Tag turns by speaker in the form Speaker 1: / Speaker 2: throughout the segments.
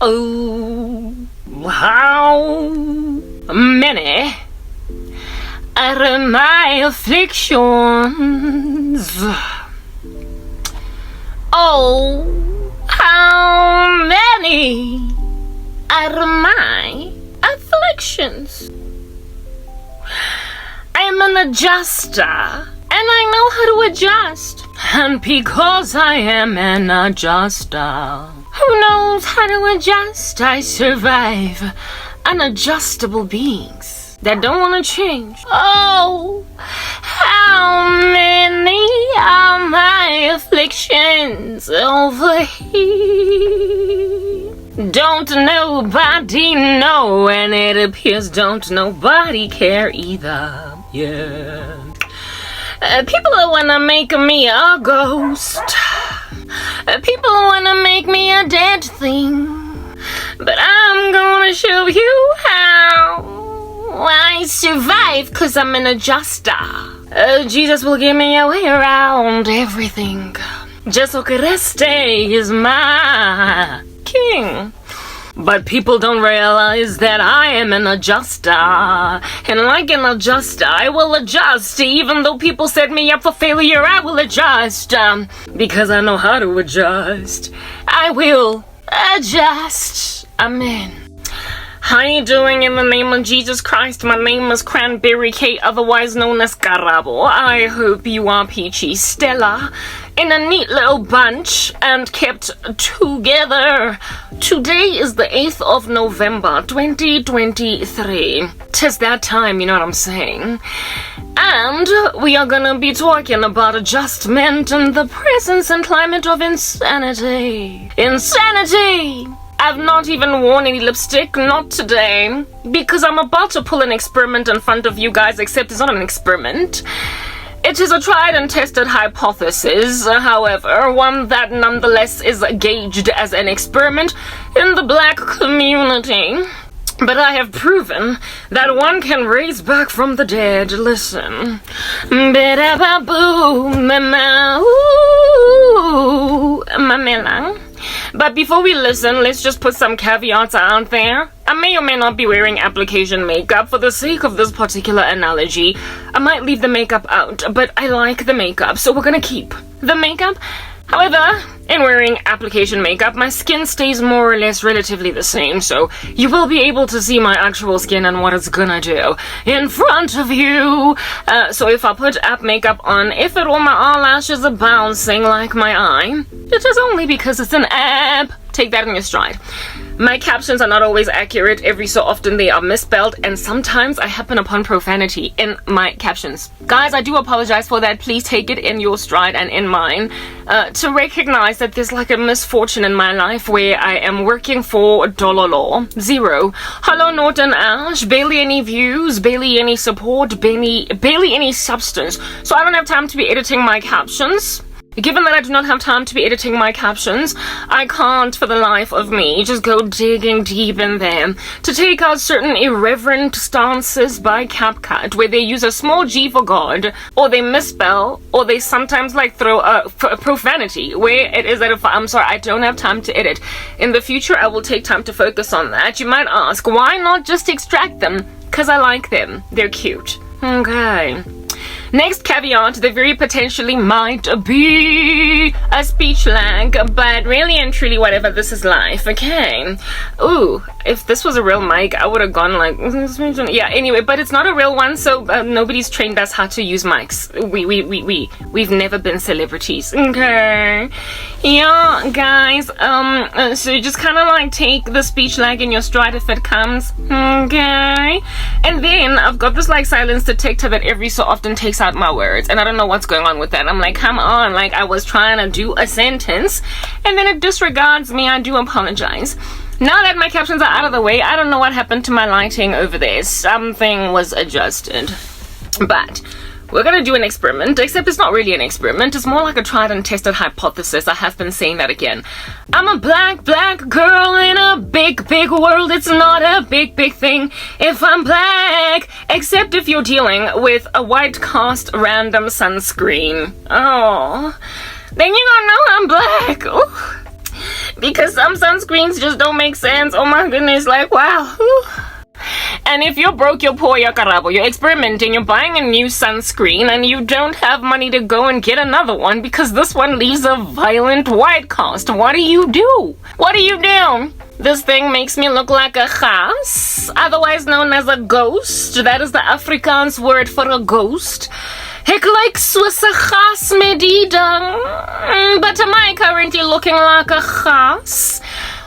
Speaker 1: Oh, how many out of my afflictions? Oh, how many out of my afflictions? I'm an adjuster, and I know how to adjust. And because I am an adjuster, who knows how to adjust? I survive unadjustable beings that don't want to change. Oh, how many are my afflictions over here? Don't nobody know, and it appears don't nobody care either. Yeah. People wanna make me a ghost. People wanna make me a dead thing. But I'm gonna show you how I survive, 'cause I'm an adjuster. Jesus will give me a way around everything. Jesu Christe is my king. But people don't realize that I am an adjuster. And like an adjuster, I will adjust. Even though people set me up for failure, I will adjust. Because I know how to adjust. I will adjust. Amen. How you doing in the name of Jesus Christ? My name is Cranberry Kate, otherwise known as Garabo. I hope you are peachy Stella in a neat little bunch and kept together. Today is the 8th of November, 2023. 'Tis that time, you know what I'm saying? And we are gonna be talking about adjustment in the presence and climate of insanity. Insanity! I've not even worn any lipstick, not today, because I'm about to pull an experiment in front of you guys, except it's not an experiment. It is a tried and tested hypothesis, however, one that nonetheless is gauged as an experiment in the black community. But I have proven that one can raise back from the dead. Listen. But before we listen, let's just put some caveats out there. I may or may not be wearing application makeup. For the sake of this particular analogy, I might leave the makeup out, but I like the makeup, so we're gonna keep the makeup. However, in wearing application makeup, my skin stays more or less relatively the same, so you will be able to see my actual skin and what it's gonna do in front of you. So if I put app makeup on, if at all my eyelashes are bouncing like my eye, it is only because it's an app. Take that in your stride. My captions are not always accurate. Every so often they are misspelled, and sometimes I happen upon profanity in my captions. Guys, I do apologize for that. Please take it in your stride and in mine. To recognize that there's like a misfortune in my life where I am working for $0. Hello, Norton Ash. Barely any views, barely any support, barely any substance. So I don't have time to be editing my captions. Given that I do not have time to be editing my captions, I can't for the life of me just go digging deep in them to take out certain irreverent stances by CapCut where they use a small G for God, or they misspell, or they sometimes like throw a profanity where it is that if I'm sorry, I don't have time to edit. In the future, I will take time to focus on that. You might ask, why not just extract them? 'Cause I like them. They're cute. Okay. Next caveat, there very potentially might be a speech lag, but really and truly whatever, this is life, okay? Ooh, if this was a real mic, I would have gone like, yeah, anyway, but it's not a real one, so nobody's trained us how to use mics. We've never been celebrities, okay? Yeah, guys, so you just kind of like take the speech lag in your stride if it comes, okay? And then I've got this like silence detector that every so often takes out my words, and I don't know what's going on with that. I'm like, come on, like I was trying to do a sentence and then it disregards me. I do apologize. Now that my captions are out of the way, I don't know what happened to my lighting over there. Something was adjusted, but we're gonna do an experiment, except it's not really an experiment. It's more like a tried and tested hypothesis. I have been saying that again. I'm a black girl in a big world. It's not a big thing if I'm black, except if you're dealing with a white cast random sunscreen. Oh, then you don't know I'm black. Ooh. Because some sunscreens just don't make sense. Oh my goodness, like, wow. And if you're broke, you're poor, you're carabo, you're experimenting, you're buying a new sunscreen, and you don't have money to go and get another one because this one leaves a violent white cast, what do you do? What do you do? This thing makes me look like a gas, otherwise known as a ghost. That is the Afrikaans word for a ghost. Ek lyk soos 'n gas met die ding. But am I currently looking like a gas?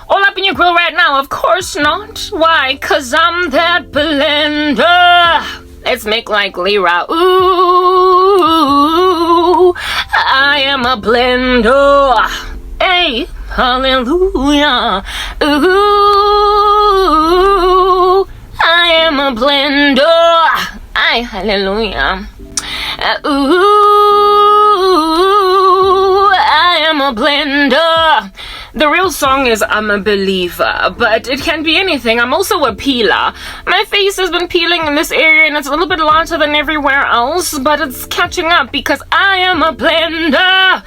Speaker 1: All up in your grill right now? Of course not. Why? 'Cause I'm that blender. Let's make like Lira. Ooh, I am a blender. Hey, hallelujah. Ooh, I am a blender. Ay, hallelujah. Ooh, I am a blender. The real song is I'm a believer, but it can be anything. I'm also a peeler. My face has been peeling in this area and it's a little bit lighter than everywhere else, but it's catching up because I am a blender.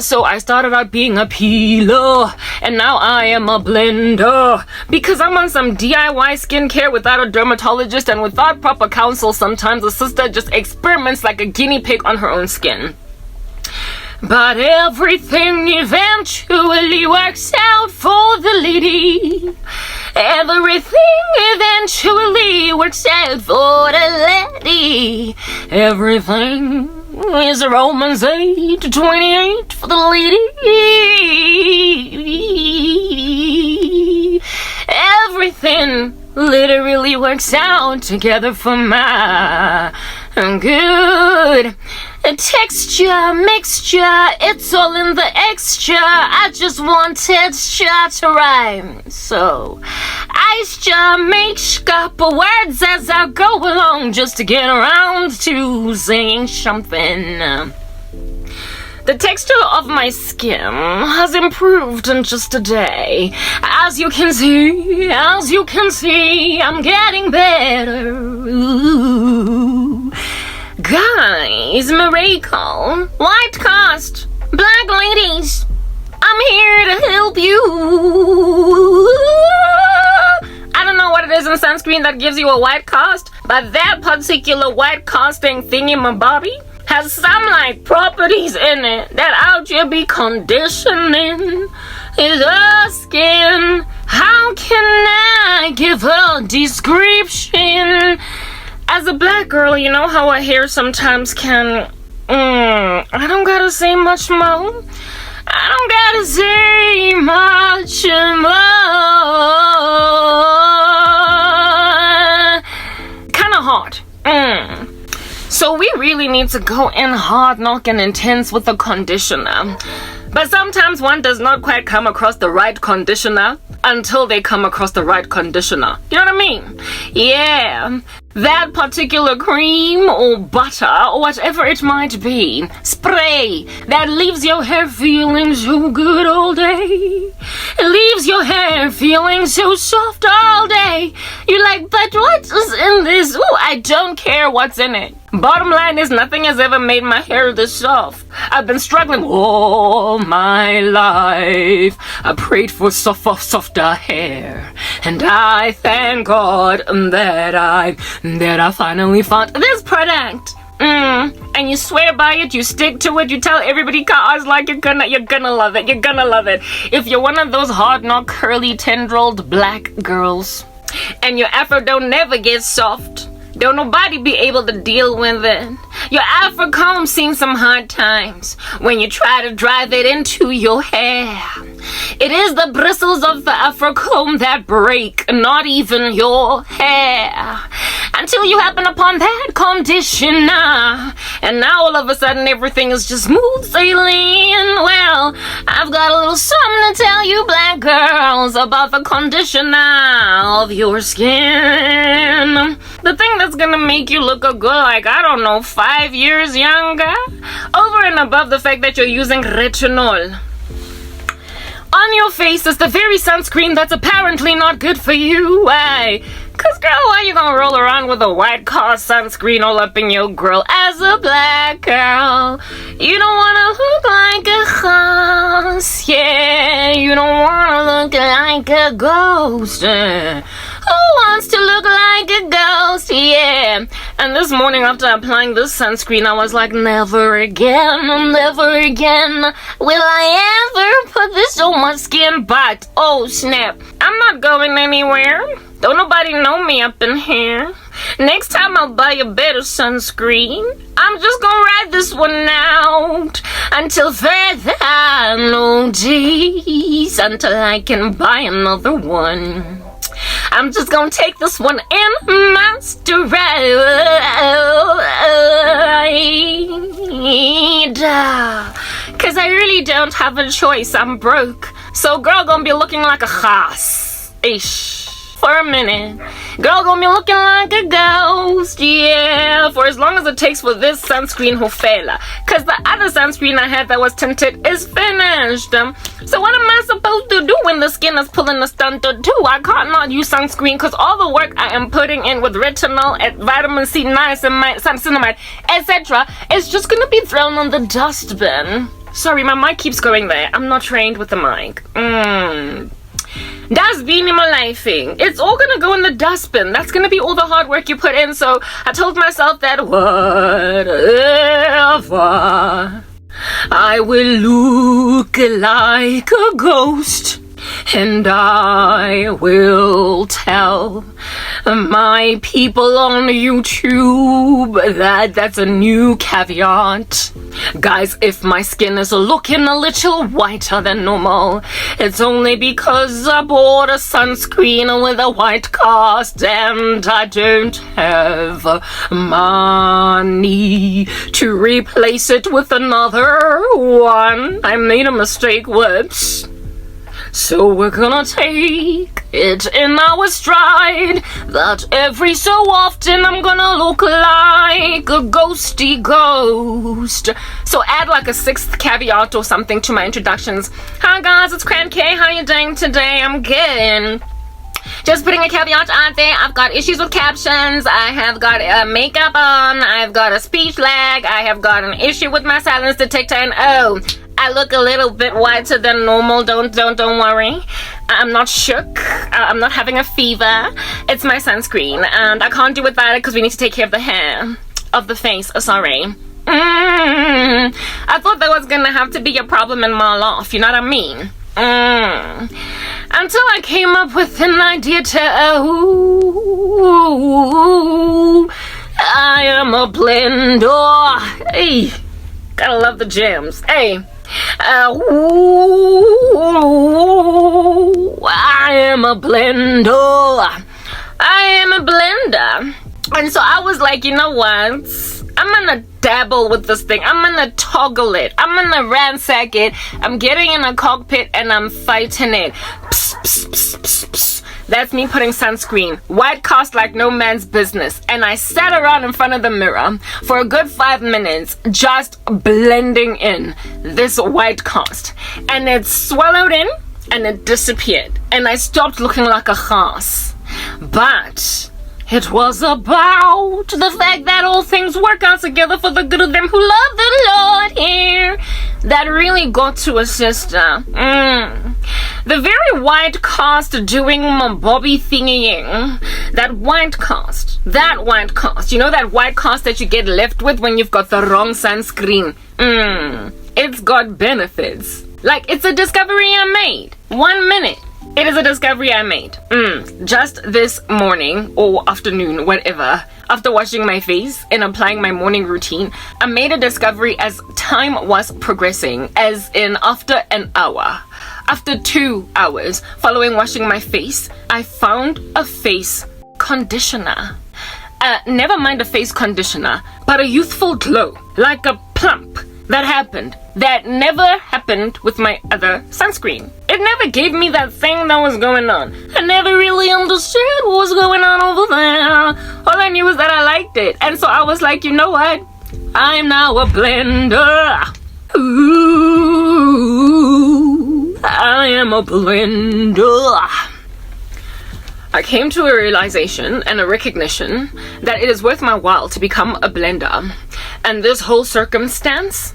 Speaker 1: So I started out being a peeler, and now I am a blender because I'm on some DIY skincare without a dermatologist and without proper counsel. Sometimes a sister just experiments like a guinea pig on her own skin. But everything eventually works out for the lady. Everything eventually works out for the lady. Everything is Romans 8:28 for the lady. Everything literally works out together for my good. A texture, mixture, it's all in the extra. I just want texture to rhyme. So I just make up words as I go along just to get around to saying something. The texture of my skin has improved in just a day. As you can see, I'm getting better. Ooh. Guys, miracle, white cast, black ladies, I'm here to help you. I don't know what it is in sunscreen that gives you a white cast, but that particular white casting thingy-mabobby has some like properties in it that I'll just be conditioning the skin. How can I give a description? As a black girl, you know how our hair sometimes can... I don't gotta say much more. I don't gotta say much more. Kinda hard. So we really need to go in hard, knock and intense with the conditioner. But sometimes one does not quite come across the right conditioner until they come across the right conditioner. You know what I mean? Yeah. That particular cream or butter or whatever it might be, spray that leaves your hair feeling so good all day. It leaves your hair feeling so soft all day. You're like, but what is in this? Ooh, I don't care what's in it. Bottom line is nothing has ever made my hair this soft. I've been struggling all my life. I prayed for softer hair, and I thank God that I finally found this product. And you swear by it, you stick to it, you tell everybody, cause like you're gonna love it, you're gonna love it. If you're one of those hard knock curly tendrilled black girls and your afro don't never get soft, don't nobody be able to deal with it. Your afro comb seen some hard times when you try to drive it into your hair. It is the bristles of the afro comb that break, not even your hair. Until you happen upon that conditioner, and now all of a sudden everything is just smooth sailing. Well, I've got a little something to tell you black girls about the conditioner of your skin. The thing that's gonna make you look a good, like, I don't know, 5 years younger, over and above the fact that you're using retinol on your face is the very sunscreen that's apparently not good for you. Cause girl, why you gonna roll around with a white car sunscreen all up in your grill as a black girl? You don't wanna look like a house, yeah. You don't wanna look like a ghost. Who wants to look like a ghost, yeah. And this morning after applying this sunscreen, I was like, never again will I ever put this on my skin. But, oh snap, I'm not going anywhere. Don't nobody know me up in here. Next time I'll buy a better sunscreen. I'm just gonna ride this one out until further notice, until I can buy another one. I'm just gonna take this one in my stride, cause I really don't have a choice. I'm broke, so girl gonna be looking like a khas. Ish. For a minute. Girl gonna be looking like a ghost, yeah, for as long as it takes for this sunscreen hofela. Cause the other sunscreen I had that was tinted is finished. So what am I supposed to do when the skin is pulling a stunt or two? I can't not use sunscreen cause all the work I am putting in with retinol, vitamin C, niacinamide, etc. is just gonna be thrown on the dustbin. Sorry, my mic keeps going there. I'm not trained with the mic. That's being my life thing. It's all gonna go in the dustbin. That's gonna be all the hard work you put in. So I told myself that whatever, I will look like a ghost, and I will tell my people on YouTube that that's a new caveat. Guys, if my skin is looking a little whiter than normal, it's only because I bought a sunscreen with a white cast and I don't have money to replace it with another one. I made a mistake, whoops. So we're gonna take it in our stride that every so often I'm gonna look like a ghosty ghost. So add like a 6th caveat or something to my introductions. Hi guys, it's Cran K. How you doing today? I'm good. Just putting a caveat out there. I've got issues with captions. I have got makeup on. I've got a speech lag. I have got an issue with my silence detector. And oh, I look a little bit whiter than normal. Don't worry. I'm not shook. I'm not having a fever. It's my sunscreen, and I can't do without it because we need to take care of the hair, of the face. Oh, sorry. I thought that was gonna have to be a problem in my life. You know what I mean? Until I came up with an idea to I am a blender. Hey, gotta love the jams. Hey. I am a blender. I am a blender. And so I was like, you know what? I'm gonna dabble with this thing. I'm gonna toggle it. I'm gonna ransack it. I'm getting in a cockpit and I'm fighting it. Psst, psst, psst, psst, psst. That's me putting sunscreen. White cast like no man's business. And I sat around in front of the mirror for a good 5 minutes just blending in this white cast. And it swallowed in and it disappeared. And I stopped looking like a khas. But it was about the fact that all things work out together for the good of them who love the Lord here. That really got to a sister. The very white cast doing my Bobby thingying. That white cast. You know that white cast that you get left with when you've got the wrong sunscreen. It's got benefits. Like, it's a discovery I made. 1 minute. It is a discovery I made. Just this morning or afternoon, whatever. After washing my face and applying my morning routine, I made a discovery as time was progressing, as in after an hour. After 2 hours following washing my face, I found a face conditioner. Never mind a face conditioner, but a youthful glow, like a plump that happened. That never happened with my other sunscreen. It never gave me that thing that was going on. I never really understood what was going on over there. All I knew was that I liked it. And so I was like, you know what? I'm now a blender. Ooh, I am a blender. I came to a realization and a recognition that it is worth my while to become a blender. And this whole circumstance,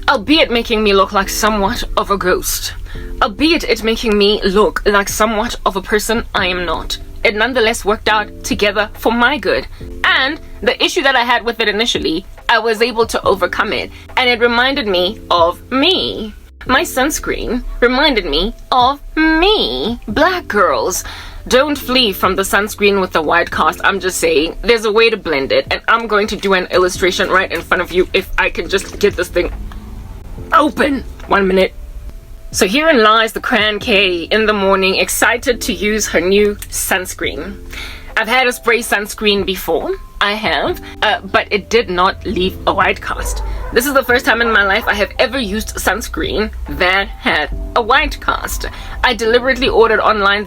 Speaker 1: albeit making me look like somewhat of a ghost, albeit it making me look like somewhat of a person I am not, it nonetheless worked out together for my good. And the issue that I had with it initially, I was able to overcome it. And it reminded me of me. My sunscreen reminded me of me. Black girls, don't flee from the sunscreen with the white cast. I'm just saying, there's a way to blend it. And I'm going to do an illustration right in front of you if I can just get this thing open. 1 minute. So herein lies the Cran K in the morning, excited to use her new sunscreen. I've had a spray sunscreen before. I have, but it did not leave a white cast. This is the first time in my life I have ever used sunscreen that had a white cast. I deliberately ordered online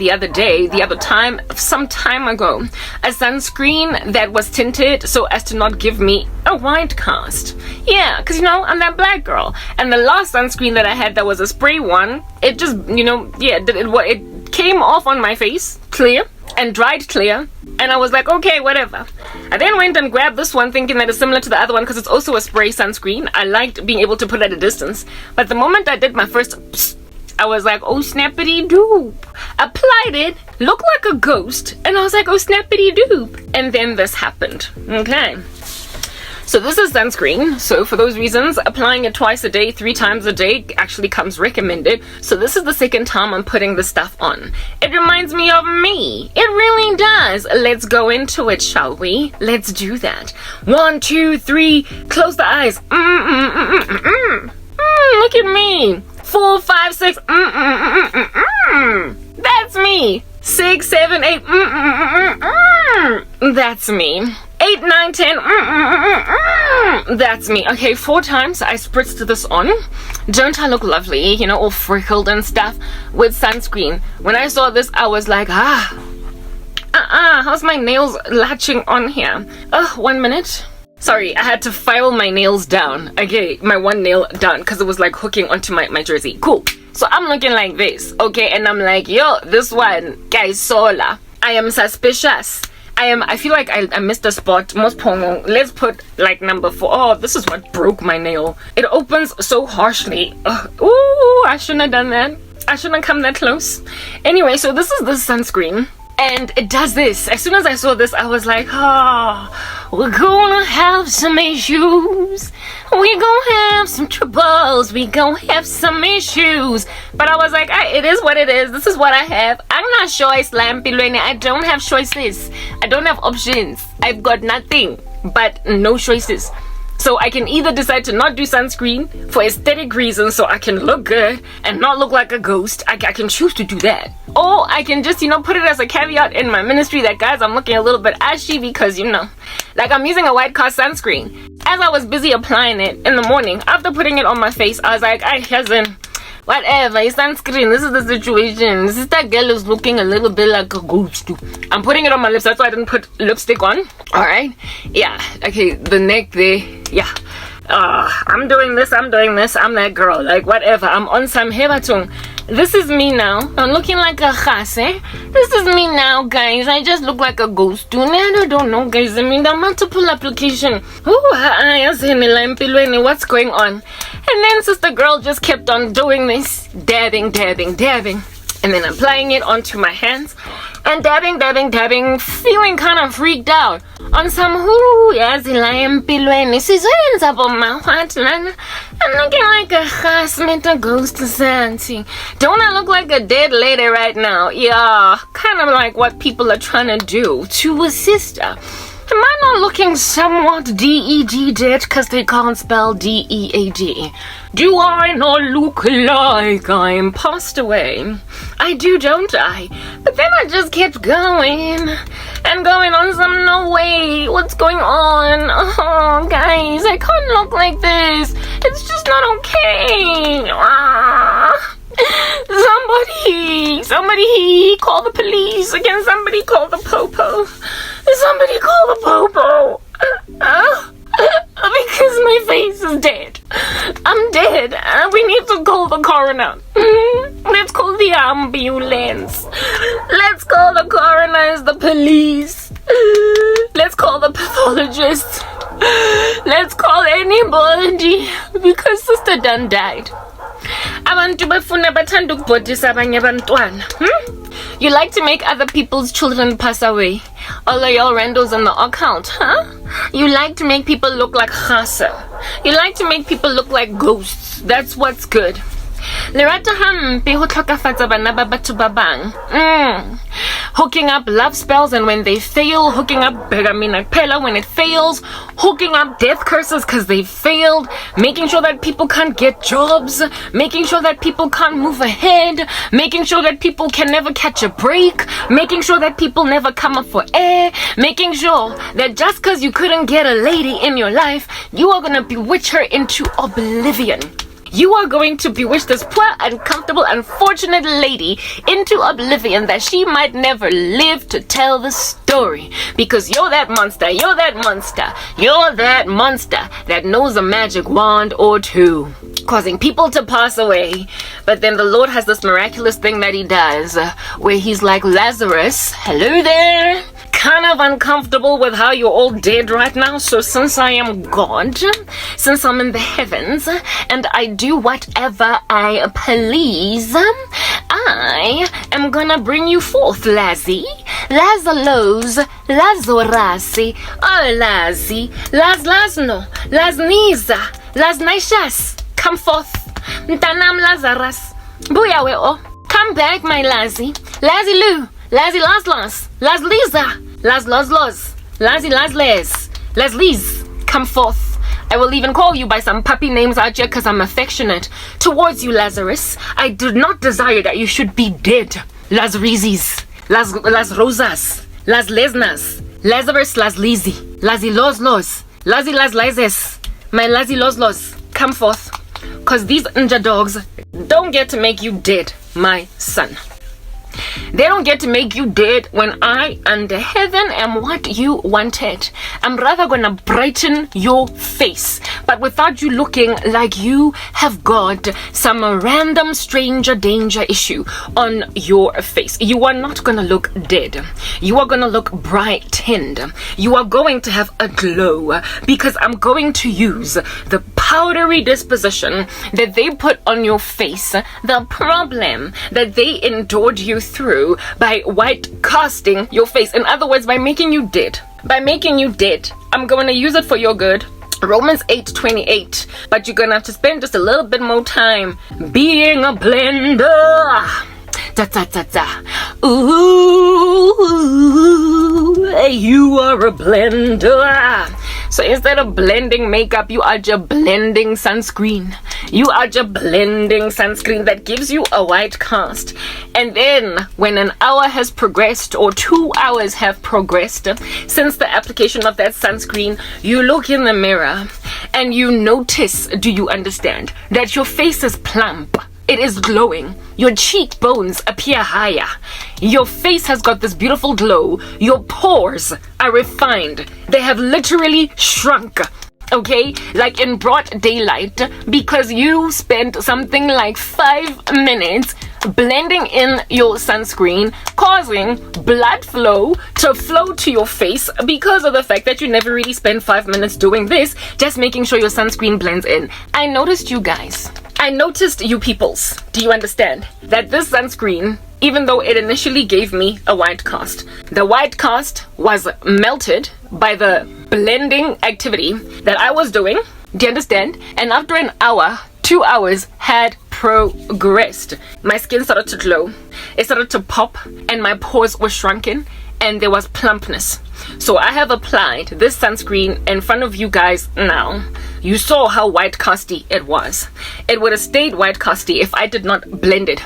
Speaker 1: some time ago, a sunscreen that was tinted so as to not give me a white cast. Yeah, because I'm that black girl. And the last sunscreen that I had that was a spray one, it just, it came off on my face, clear, and dried clear. And I was like, okay, whatever. I then went and grabbed this one thinking that it's similar to the other one because it's also a spray sunscreen. I liked being able to put it at a distance. But the moment I did my first psst, I was like, oh, snappity doop. Applied it, looked like a ghost. And I was like, oh, snappity doop. And then this happened. Okay. So this is sunscreen. So for those reasons, applying it twice a day, 3 times a day actually comes recommended. So this is the second time I'm putting this stuff on. It reminds me of me. It really does. Let's go into it, shall we? Let's do that. 1, 2, 3. Close the eyes. Look at me. 4, 5, 6. That's me. 6, 7, 8. That's me. 8, 9, 10. That's me. Okay, 4 times I spritzed this on. Don't I look lovely? All freckled and stuff with sunscreen. When I saw this, I was like, how's my nails latching on here? 1 minute. Sorry, I had to file my nails down. Okay, my one nail down because it was like hooking onto my jersey. Cool. So I'm looking like this, okay? And I'm like, yo, this one, guys, sola. I am suspicious. I feel like I missed a spot. Most pongo. Let's put like number 4. Oh, this is what broke my nail. It opens so harshly. Ooh, I shouldn't have done that. I shouldn't have come that close. Anyway, so this is the sunscreen. And it does this. As soon as I saw this, I was like, we're gonna have some issues. We're gonna have some troubles. We're gonna have some issues. But I was like, it is what it is. This is what I have. I'm not choice, Lampilweni. I don't have choices. I don't have options. I've got nothing but no choices. So I can either decide to not do sunscreen for aesthetic reasons so I can look good and not look like a ghost. I can choose to do that. Or I can just, put it as a caveat in my ministry that, guys, I'm looking a little bit ashy because, like I'm using a white cast sunscreen. As I was busy applying it in the morning, after putting it on my face, I was like, whatever, it's sunscreen, this is the situation. This is that girl who's looking a little bit like a ghost. I'm putting it on my lips, that's why I didn't put lipstick on. Alright? Yeah. Okay, the neck there. Yeah. I'm doing this, I'm that girl. Like, whatever. I'm on some hebatung. This is me now. I'm looking like a khase. This is me now, guys. I just look like a ghost. I don't know, guys. I mean, the multiple application. What's going on? And then sister girl just kept on doing this. Dabbing. And then applying it onto my hands. And dabbing, feeling kind of freaked out. On some I'm looking like a husband, a ghost or something. Don't I look like a dead lady right now? Yeah, kind of like what people are trying to do to a sister. Am I not looking somewhat DED dead because they can't spell DEAD? Do I not look like I'm passed away? I do, don't I? But then I just kept going and going on some no way. What's going on? Oh, guys, I can't look like this. It's just not okay. Somebody call the police. Again, somebody call the popo. Somebody call the popo. Because my face is dead. I'm dead. We need to call the coroner. Let's call the ambulance. Let's call the coroners, the police. Let's call the pathologist. Let's call anybody because sister done died. Abantu bafuna bathanda ukubhodisa abanye abantwana. You like to make other people's children pass away. All of y'all Randalls in the occult, huh? You like to make people look like khasa. You like to make people look like ghosts. That's what's good. Lerata hampe ho tlhokafatsa bana ba batho ba bang. Hooking up love spells, and when they fail, hooking up Begamina Pela when it fails, hooking up death curses because they failed, making sure that people can't get jobs, making sure that people can't move ahead, making sure that people can never catch a break, making sure that people never come up for air, making sure that just because you couldn't get a lady in your life, you are going to bewitch her into oblivion. You are going to bewitch this poor, uncomfortable, unfortunate lady into oblivion that she might never live to tell the story. Because you're that monster, you're that monster, you're that monster that knows a magic wand or two, causing people to pass away. But then the Lord has this miraculous thing that he does, where he's like, Lazarus, hello there. Kind of uncomfortable with how you're all dead right now, so since I am God, since I'm in the heavens, and I do whatever I please, I am gonna bring you forth, Lazzy, Lazalos, Lazorasi, oh Lazzy, Lazno, Lazniza, Laznaishas, come forth, Mtanam Lazarus, Buyaweo, come back, my Lazzy, Lazzy Lou, Lazzy Lazlas, Lazliza, Lazlos, Lazzy Lazles, Leslies, come forth. I will even call you by some puppy names out here because I'm affectionate towards you, Lazarus. I do not desire that you should be dead. Lazarizis, Las Rosas, Las Lesnas, Lazarus, Lazlizi, Lazzy Los, Lazzy Lazlizes, my Lazzy Los, come forth. Because these ninja dogs don't get to make you dead, my son. They don't get to make you dead when I under heaven am what you wanted. I'm rather gonna brighten your face, but without you looking like you have got some random stranger danger issue on your face. You are not gonna look dead. You are gonna look brightened. You are going to have a glow because I'm going to use the powdery disposition that they put on your face, the problem that they endured you through by white casting your face. In other words, by making you dead. By making you dead. I'm going to use it for your good. Romans 8:28. But you're going to have to spend just a little bit more time being a blender. Ooh, you are a blender. So instead of blending makeup, you are just blending sunscreen. You are just blending sunscreen that gives you a white cast. And then when an hour has progressed or 2 hours have progressed since the application of that sunscreen, you look in the mirror and you notice, do you understand, that your face is plump. It is glowing. Your cheekbones appear higher. Your face has got this beautiful glow. Your pores are refined. They have literally shrunk. Okay, like in broad daylight, because you spent something like 5 minutes blending in your sunscreen, causing blood flow to flow to your face because of the fact that you never really spent 5 minutes doing this, just making sure your sunscreen blends in. I noticed you guys. I noticed you peoples. Do you understand that this sunscreen, even though it initially gave me a white cast, the white cast was melted by the blending activity that I was doing. Do you understand? And after an hour, 2 hours had progressed. My skin started to glow. It started to pop and my pores were shrunken and there was plumpness. So I have applied this sunscreen in front of you guys now. You saw how white casty it was. It would have stayed white casty if I did not blend it.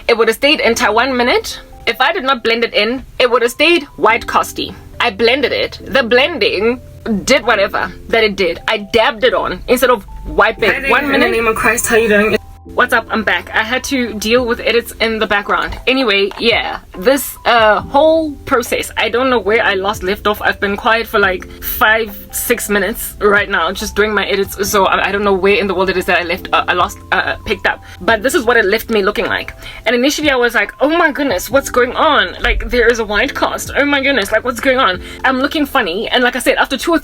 Speaker 1: It would have stayed entire 1 minute. If I did not blend it in, it would have stayed white casty. I blended it. The blending did whatever that it did. I dabbed it on instead of wiping. 1 minute. In the name of Christ, how you doing? What's up? I'm back. I had to deal with edits in the background. Anyway, yeah, this whole process, I don't know where I left off. I've been quiet for like 5-6 minutes right now, just doing my edits. So I don't know where in the world it is that I picked up. But this is what it left me looking like. And initially I was like, oh my goodness, what's going on? Like, there is a wide cast. Oh my goodness, like, what's going on? I'm looking funny. And like I said, after 1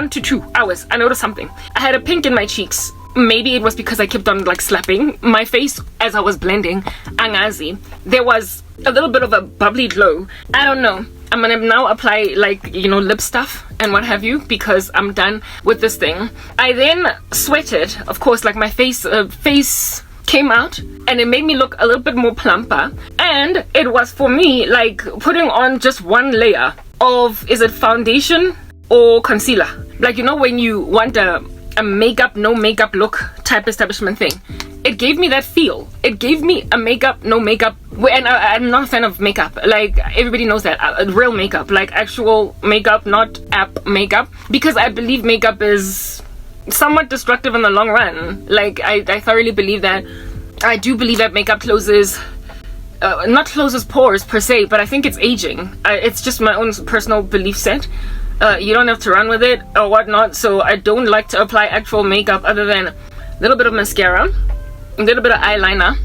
Speaker 1: to 2 hours, I noticed something. I had a pink in my cheeks. Maybe it was because I kept on like slapping my face as I was blending. Angazi. There was a little bit of a bubbly glow. I don't know. I'm gonna now apply like, you know, lip stuff and what have you, because I'm done with this thing. I then sweated, of course, like my face came out and it made me look a little bit more plumper. And it was for me like putting on just one layer of, is it foundation or concealer? Like, you know, when you want a makeup, no makeup look type establishment thing. It gave me that feel. It gave me a makeup, no makeup. And I'm not a fan of makeup. Like, everybody knows that. Real makeup. Like, actual makeup, not app makeup. Because I believe makeup is somewhat destructive in the long run. Like, I thoroughly believe that. I do believe that makeup closes... not closes pores per se, but I think it's aging. It's just my own personal belief set. You don't have to run with it or whatnot, so I don't like to apply actual makeup other than a little bit of mascara, a little bit of eyeliner,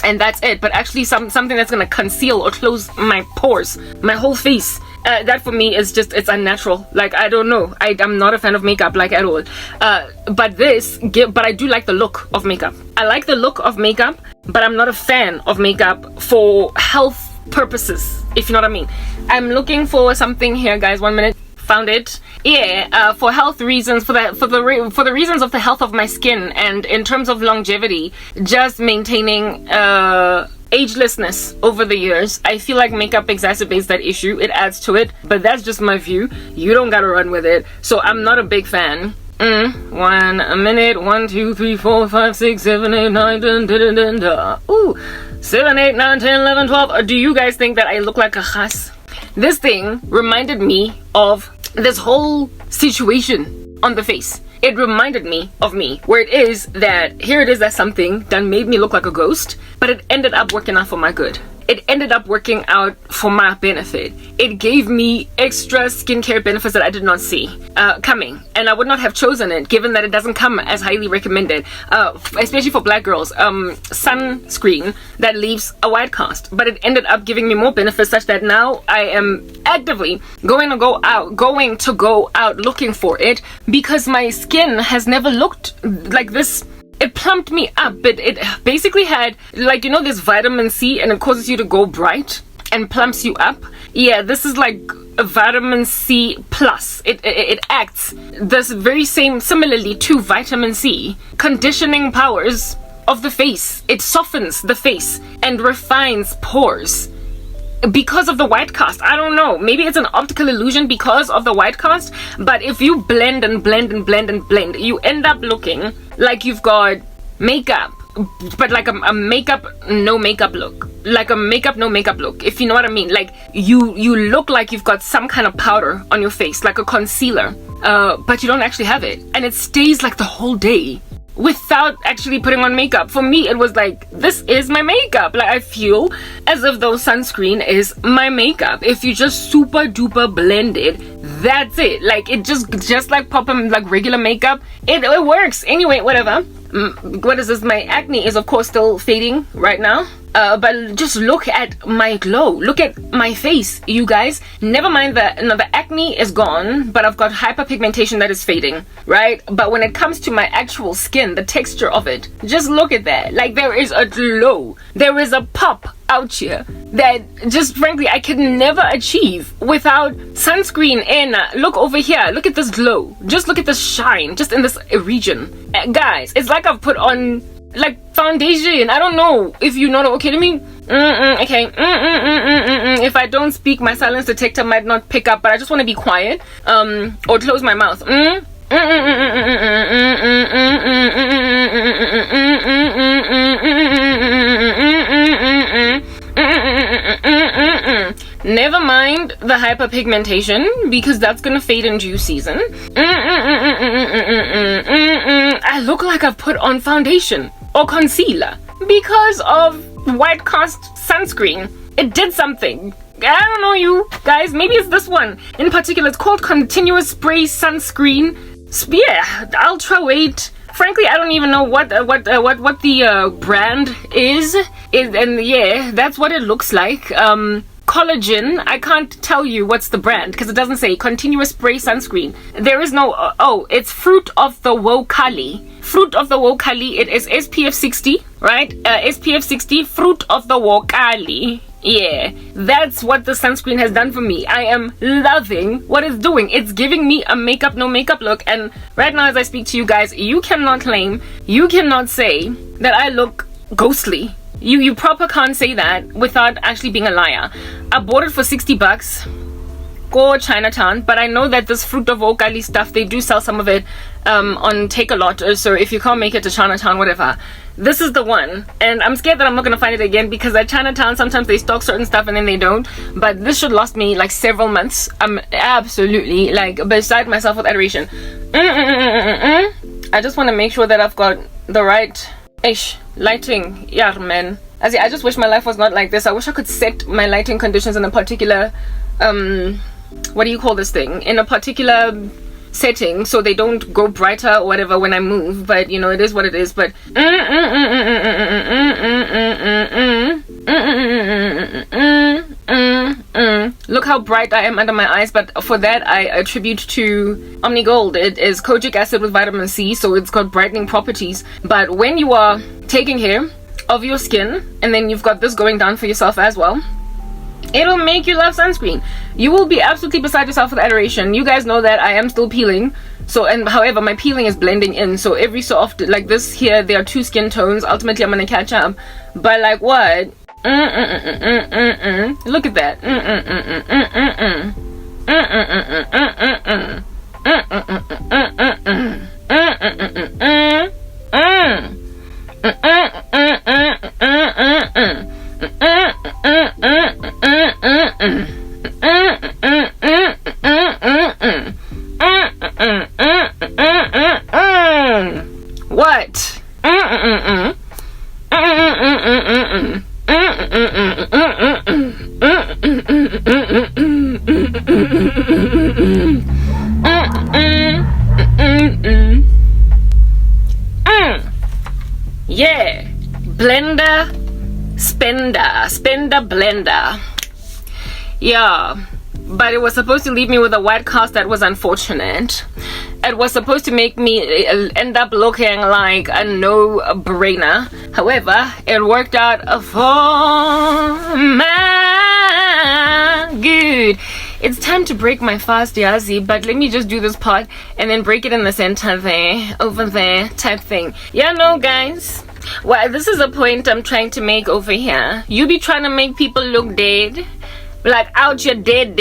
Speaker 1: and that's it. But actually something that's gonna conceal or close my pores, my whole face, that for me is just, it's unnatural. Like, I don't know, I'm not a fan of makeup, like, at all. But I do like the look of makeup. I like the look of makeup, but I'm not a fan of makeup for health purposes, if you know what I mean. I'm looking for something here, guys. 1 minute. Found it. Yeah, for health reasons, for the reasons of the health of my skin, and in terms of longevity, just maintaining agelessness over the years. I feel like makeup exacerbates that issue. It adds to it, but that's just my view. You don't gotta run with it. So I'm not a big fan. 1 minute. 1, 2, 3, 4, 5, 6, 7, 8, 9, 10, 10, 10. Ooh, 7, 8, 9, 10, 11, 12. Do you guys think that I look like a khas? This thing reminded me of this whole situation on the face. It reminded me of me, where it is that here it is that something that made me look like a ghost, but it ended up working out for my good. It ended up working out for my benefit. It gave me extra skincare benefits that I did not see coming, and I would not have chosen it given that it doesn't come as highly recommended, especially for black girls. Sunscreen that leaves a white cast, but it ended up giving me more benefits such that now I am actively going to go out looking for it, because my skin has never looked like this. It plumped me up, but it basically had, like, you know, this vitamin C, and it causes you to go bright and plumps you up. Yeah, this is like a vitamin C plus. It acts this very similarly to vitamin C, conditioning powers of the face. It softens the face and refines pores because of the white cast. I don't know, maybe it's an optical illusion because of the white cast, but if you blend and blend and blend and blend, you end up looking like you've got makeup, but like a makeup no makeup look, like a makeup no makeup look, if you know what I mean. Like, you look like you've got some kind of powder on your face, like a concealer, but you don't actually have it, and it stays like the whole day without actually putting on makeup. For me, it was like, this is my makeup. Like, I feel as if though sunscreen is my makeup. If you just super duper blend it, that's it. Like, it just like popping like regular makeup, it works. Anyway, whatever. What is this? My acne is of course still fading right now, but just look at my glow, look at my face, you guys. Never mind the acne is gone, but I've got hyperpigmentation that is fading, right? But when it comes to my actual skin, the texture of it, just look at that. Like, there is a glow, there is a pop out here that just frankly I could never achieve without sunscreen. And look over here, look at this glow, just look at this shine just in this region. Guys, it's like I've put on like foundation. I don't know if you know. Okay, let me okay. If I don't speak, my silence detector might not pick up, but I just want to be quiet or close my mouth. Never mind the hyperpigmentation, because that's gonna fade in due season. I look like I've put on foundation. or concealer because of white cast sunscreen. It did something. I don't know, you guys. Maybe it's this one in particular. It's called Continuous Spray Sunscreen. Yeah, ultra weight. Frankly, I don't even know what the brand is. And yeah, that's what it looks like. Collagen. I can't tell you what's the brand because it doesn't say. Continuous Spray Sunscreen. There is no. It's Fruit of the Wokali. Fruit of the Wokali. It is SPF 60, right? SPF 60. Fruit of the Wokali. Yeah, that's what the sunscreen has done for me. I am loving what it's doing. It's giving me a makeup, no makeup look. And right now as I speak to you guys, you cannot claim, you cannot say that I look ghostly. You proper can't say that without actually being a liar. I bought it for $60. Go Chinatown, but I know that this Fruit of Okali stuff, they do sell some of it on Take A Lot. So if you can't make it to Chinatown, whatever, this is the one. And I'm scared that I'm not gonna find it again because at Chinatown sometimes they stock certain stuff and then they don't. But this should last me like several months. I'm absolutely like beside myself with adoration. I just want to make sure that I've got the right lighting. Yeah, man. I just wish my life was not like this. I wish I could set my lighting conditions in a particular what do you call this thing, in a particular setting so they don't go brighter or whatever when I move, but you know, it is what it is. But look how bright I am under my eyes. But for that I attribute to Omnigold. It is kojic acid with vitamin C, so it's got brightening properties. But when you are taking care of your skin and then you've got this going down for yourself as well, it'll make you love sunscreen. You will be absolutely beside yourself with adoration. You guys know that I am still peeling. So, and however, my peeling is blending in. So every so often, like this here, there are two skin tones. Ultimately, I'm gonna catch up. But like what? Look at that. What? Yeah, blender, spender, blender. Yeah, but it was supposed to leave me with a white cast that was unfortunate. It was supposed to make me end up looking like a no-brainer. However, it worked out for my good. It's time to break my fast, Yazi, but let me just do this part and then break it in the center there, over there, type thing. Yeah, no, guys. Well, this is a point I'm trying to make over here. You be trying to make people look dead, like out your dead,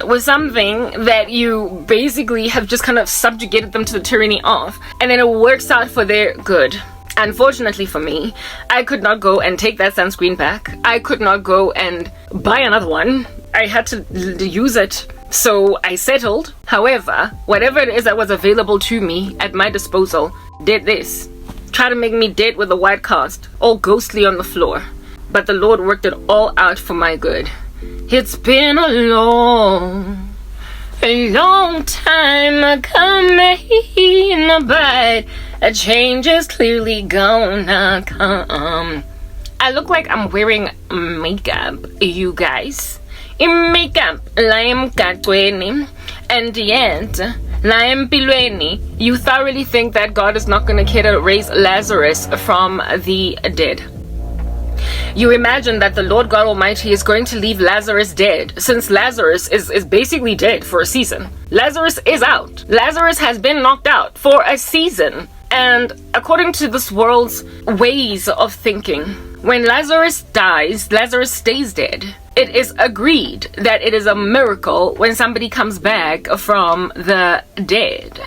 Speaker 1: with something that you basically have just kind of subjugated them to the tyranny of, and then it works out for their good. Unfortunately for me, I could not go and take that sunscreen back. I could not go and buy another one. I had to use it, so I settled. However, whatever it is that was available to me at my disposal did this. Try to make me dead with a white cast, all ghostly on the floor. But the Lord worked it all out for my good. It's been a long time coming, but a change is clearly gonna come. I look like I'm wearing makeup, you guys. In makeup, lime katweni, and yet, lime pilweni. You thoroughly think that God is not gonna care to raise Lazarus from the dead. You imagine that the Lord God Almighty is going to leave Lazarus dead, since Lazarus is basically dead for a season. Lazarus is out. Lazarus has been knocked out for a season. And according to this world's ways of thinking, when Lazarus dies, Lazarus stays dead. It is agreed that it is a miracle when somebody comes back from the dead.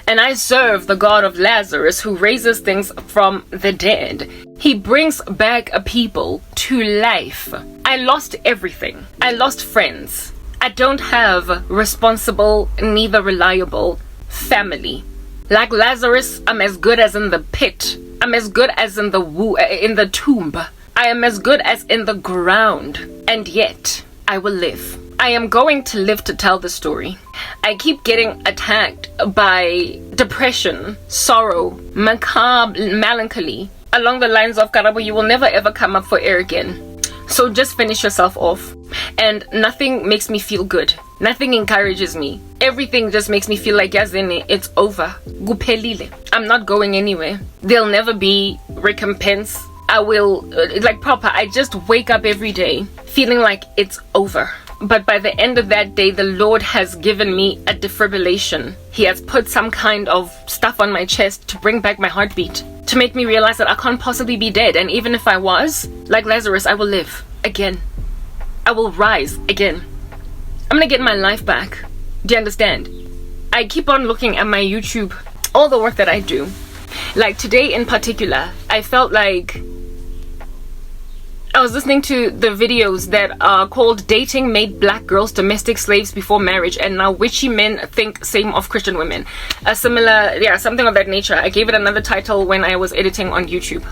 Speaker 1: And I serve the God of Lazarus who raises things from the dead. He brings back a people to life. I lost everything. I lost friends. I don't have responsible, neither reliable family. Like Lazarus, I'm as good as in the pit I'm as good as in the tomb. I am as good as in the ground. And yet, I will live. I am going to live to tell the story. I keep getting attacked by depression, sorrow, macabre, melancholy. Along the lines of, Karabo, you will never ever come up for air again. So just finish yourself off. And nothing makes me feel good. Nothing encourages me. Everything just makes me feel like, Yazini, it's over. Kuphelile. I'm not going anywhere. There'll never be recompense. I will, I just wake up every day feeling like it's over. But by the end of that day, the Lord has given me a defibrillation. He has put some kind of stuff on my chest to bring back my heartbeat, to make me realize that I can't possibly be dead. And even if I was, like Lazarus, I will live again. I will rise again. I'm gonna get my life back. Do you understand? I keep on looking at my YouTube, all the work that I do. Like today in particular, I felt like I was listening to the videos that are called Dating Made Black Girls Domestic Slaves Before Marriage, and now witchy men think same of Christian women. A similar, something of that nature. I gave it another title when I was editing on YouTube.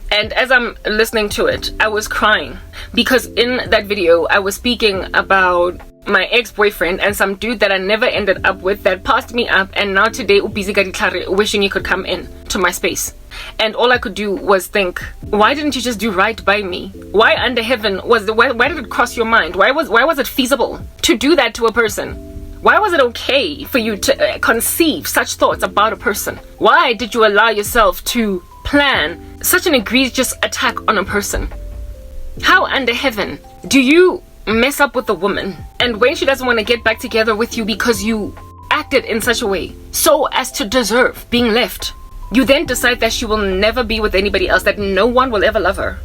Speaker 1: And as I'm listening to it, I was crying because in that video, I was speaking about my ex-boyfriend and some dude that I never ended up with that passed me up, and now today wishing he could come in to my space. And all I could do was think, why didn't you just do right by me? Why under heaven why did it cross your mind? Why was it feasible to do that to a person? Why was it okay for you to conceive such thoughts about a person? Why did you allow yourself to plan such an egregious attack on a person? How under heaven do you mess up with a woman, and when she doesn't want to get back together with you because you acted in such a way so as to deserve being left, you then decide that she will never be with anybody else, that no one will ever love her,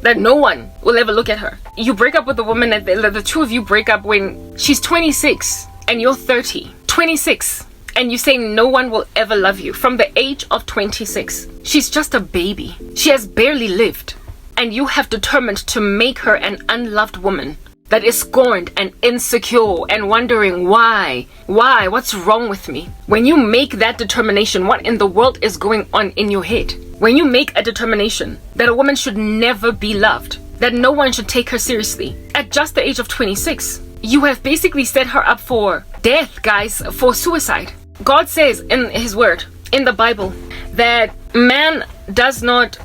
Speaker 1: that no one will ever look at her. You break up with a woman, and the two of you break up when she's 26 and you're 30. 26. And you say no one will ever love you from the age of 26. She's just a baby. She has barely lived. And you have determined to make her an unloved woman that is scorned and insecure and wondering why, what's wrong with me? When you make that determination, what in the world is going on in your head? When you make a determination that a woman should never be loved, that no one should take her seriously, at just the age of 26, you have basically set her up for death, guys, for suicide. God says in his word, in the Bible, that man does not,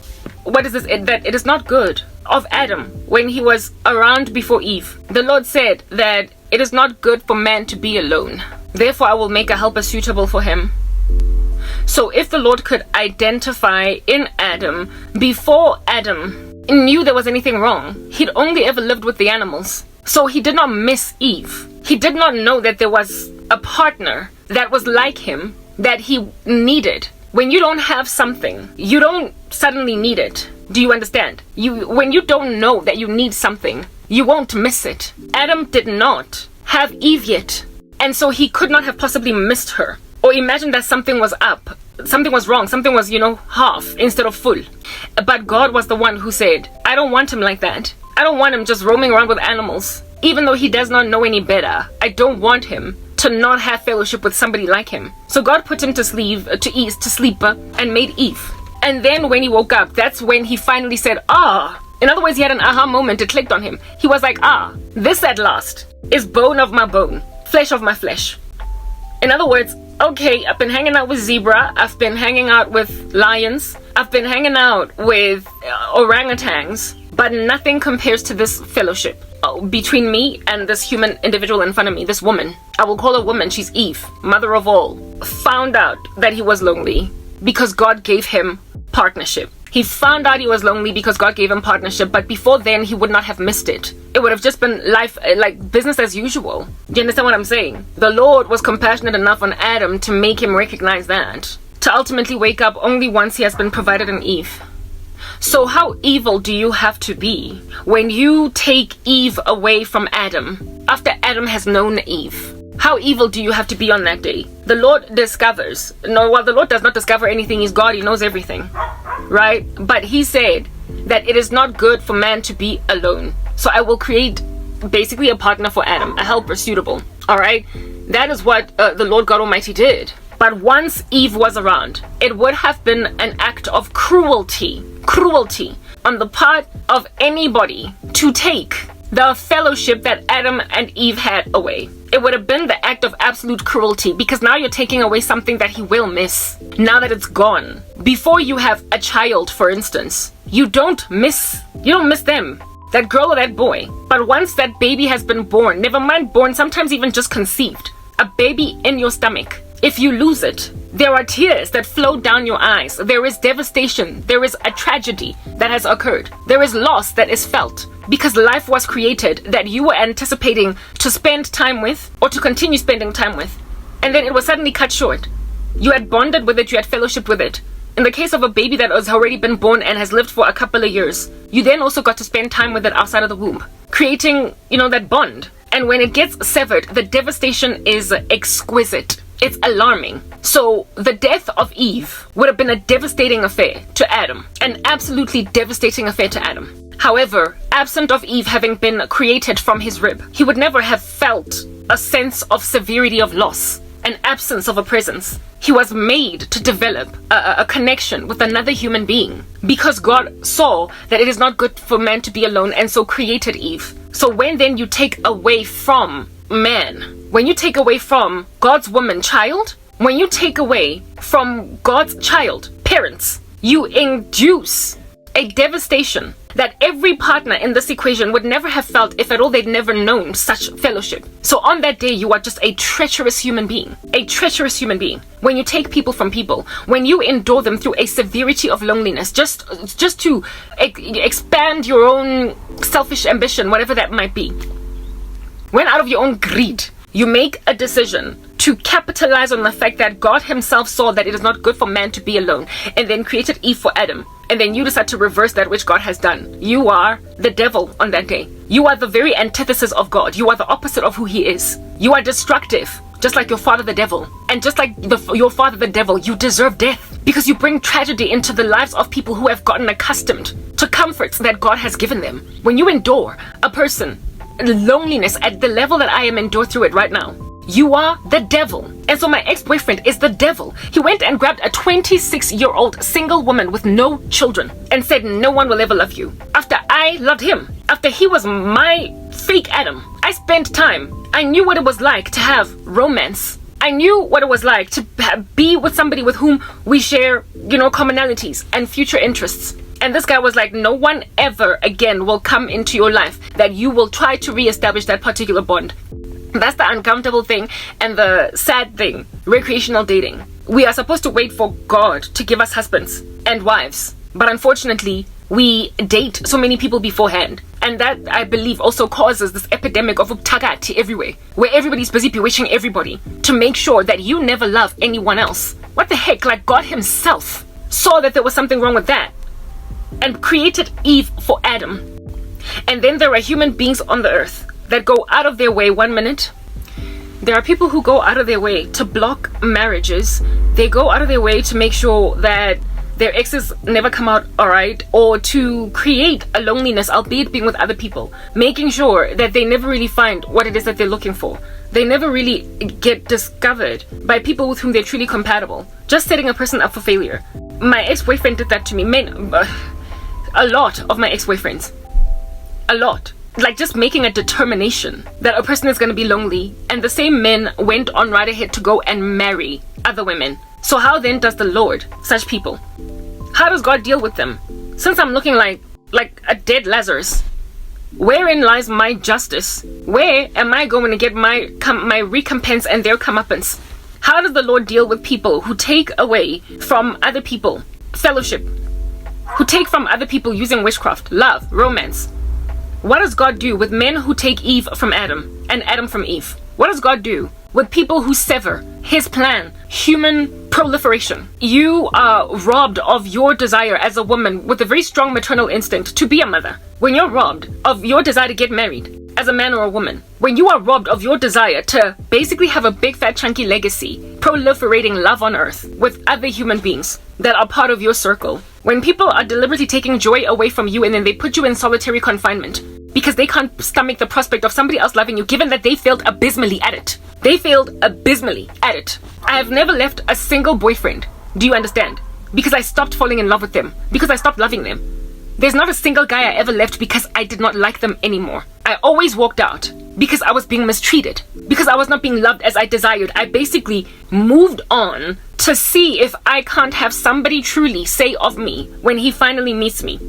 Speaker 1: that it is not good of Adam when he was around before Eve. The Lord said that it is not good for man to be alone. Therefore, I will make a helper suitable for him. So if the Lord could identify in Adam before Adam knew there was anything wrong, he'd only ever lived with the animals. So he did not miss Eve. He did not know that there was a partner that was like him that he needed. When you don't have something, you don't suddenly need it. Do you understand? When you don't know that you need something, you won't miss it. Adam did not have Eve yet, and so he could not have possibly missed her. Or imagine that something was up, something was wrong, something was, half instead of full. But God was the one who said, I don't want him like that. I don't want him just roaming around with animals. Even though he does not know any better, I don't want him to not have fellowship with somebody like him. So God put him to sleep and made Eve. And then when he woke up, that's when he finally said, In other words, he had an aha moment. It clicked on him. He was like, this at last is bone of my bone, flesh of my flesh. In other words, okay, I've been hanging out with zebra, I've been hanging out with lions, I've been hanging out with orangutans, but nothing compares to this fellowship between me and this human individual in front of me, this woman. I will call her woman, she's Eve, mother of all. Found out that he was lonely because God gave him partnership. He found out he was lonely because God gave him partnership, but before then he would not have missed it. It would have just been life, like business as usual. Do you understand what I'm saying? The Lord was compassionate enough on Adam to make him recognize that, to ultimately wake up only once he has been provided an Eve. So how evil do you have to be when you take Eve away from Adam after Adam has known Eve? How evil do you have to be on that day? The Lord discovers. No, well, the Lord does not discover anything. He's God. He knows everything. Right? But he said that it is not good for man to be alone. So I will create basically a partner for Adam, a helper suitable. All right? That is what the Lord God Almighty did. But once Eve was around, it would have been an act of cruelty on the part of anybody to take the fellowship that Adam and Eve had away. It would have been the act of absolute cruelty, because now you're taking away something that he will miss, now that it's gone. Before you have a child, for instance, you don't miss them, that girl or that boy. But once that baby has been born, never mind born, sometimes even just conceived, a baby in your stomach, if you lose it, there are tears that flow down your eyes. There is devastation. There is a tragedy that has occurred. There is loss that is felt, because life was created that you were anticipating to spend time with or to continue spending time with, and then it was suddenly cut short. You had bonded with it, you had fellowship with it. In the case of a baby that has already been born and has lived for a couple of years, you then also got to spend time with it outside of the womb, creating, that bond. And when it gets severed, the devastation is exquisite. It's alarming. So the death of Eve would have been a devastating affair to Adam, an absolutely devastating affair to Adam. However, absent of Eve having been created from his rib, he would never have felt a sense of severity of loss, an absence of a presence. He was made to develop a connection with another human being, because God saw that it is not good for man to be alone, and so created Eve. So when then you take away from man, when you take away from God's woman child, when you take away from God's child parents, you induce a devastation that every partner in this equation would never have felt, if at all they'd never known such fellowship. So on that day, you are just a treacherous human being. A treacherous human being. When you take people from people, when you endure them through a severity of loneliness, just to expand your own selfish ambition, whatever that might be. When out of your own greed, you make a decision to capitalize on the fact that God himself saw that it is not good for man to be alone, and then created Eve4Adam, and then you decide to reverse that which God has done. You are the devil on that day. You are the very antithesis of God. You are the opposite of who he is. You are destructive, just like your father the devil. And just like your father the devil, you deserve death, because you bring tragedy into the lives of people who have gotten accustomed to comforts that God has given them. When you endure a person loneliness at the level that I am enduring through it right now, you are the devil. And so my ex-boyfriend is the devil. He went and grabbed a 26-year-old single woman with no children and said, no one will ever love you. After I loved him, after he was my fake Adam, I spent time. I knew what it was like to have romance. I knew what it was like to be with somebody with whom we share, commonalities and future interests. And this guy was like, no one ever again will come into your life that you will try to reestablish that particular bond. That's the uncomfortable thing and the sad thing. Recreational dating. We are supposed to wait for God to give us husbands and wives. But unfortunately, we date so many people beforehand. And that, I believe, also causes this epidemic of ubutakathi everywhere, where everybody's busy bewitching everybody to make sure that you never love anyone else. What the heck? Like, God himself saw that there was something wrong with that and created Eve4Adam. And then there are human beings on the earth that go out of their way. 1 minute. There are people who go out of their way to block marriages. They go out of their way to make sure that their exes never come out alright, or to create a loneliness, albeit being with other people, making sure that they never really find what it is that they're looking for. They never really get discovered by people with whom they're truly compatible, just setting a person up for failure. My ex-boyfriend did that to me. A lot of my ex-boyfriends. A lot. Like, just making a determination that a person is going to be lonely, and the same men went on right ahead to go and marry other women. So how then does the Lord such people? How does God deal with them? Since I'm looking like a dead Lazarus, wherein lies my justice? Where am I going to get my recompense and their comeuppance? How does the Lord deal with people who take away from other people fellowship, who take from other people using witchcraft, love, romance? What does God do with men who take Eve from Adam and Adam from Eve? What does God do with people who sever his plan, human proliferation? You are robbed of your desire as a woman with a very strong maternal instinct to be a mother. When you're robbed of your desire to get married as a man or a woman, when you are robbed of your desire to basically have a big fat chunky legacy, proliferating love on earth with other human beings that are part of your circle, when people are deliberately taking joy away from you and then they put you in solitary confinement because they can't stomach the prospect of somebody else loving you, given that they failed abysmally at it. They failed abysmally at it. I have never left a single boyfriend. Do you understand? Because I stopped falling in love with them. Because I stopped loving them. There's not a single guy I ever left because I did not like them anymore. I always walked out because I was being mistreated. Because I was not being loved as I desired. I basically moved on to see if I can't have somebody truly say of me when he finally meets me,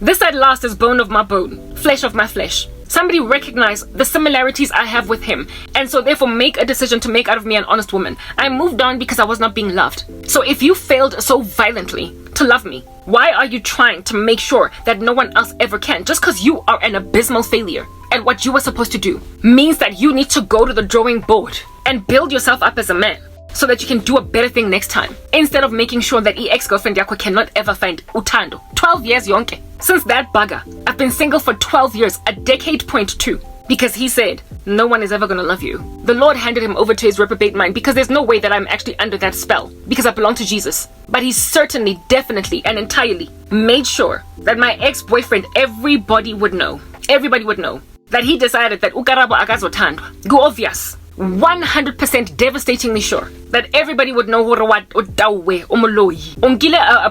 Speaker 1: this at last is bone of my bone, flesh of my flesh. Somebody recognize the similarities I have with him, and so therefore make a decision to make out of me an honest woman. I moved on because I was not being loved. So if you failed so violently to love me, why are you trying to make sure that no one else ever can? Just because you are an abysmal failure at what you were supposed to do means that you need to go to the drawing board and build yourself up as a man, so that you can do a better thing next time, instead of making sure that ex-girlfriend yako cannot ever find utando. 12 years yonke. Since that bugger, I've been single for 12 years, a decade point two, because he said, no one is ever gonna love you. The Lord handed him over to his reprobate mind, because there's no way that I'm actually under that spell, because I belong to Jesus. But he certainly, definitely, and entirely made sure that my ex-boyfriend, everybody would know, that he decided that ukarabo akazothandwa. Go obvious. 100% devastatingly sure that everybody would know a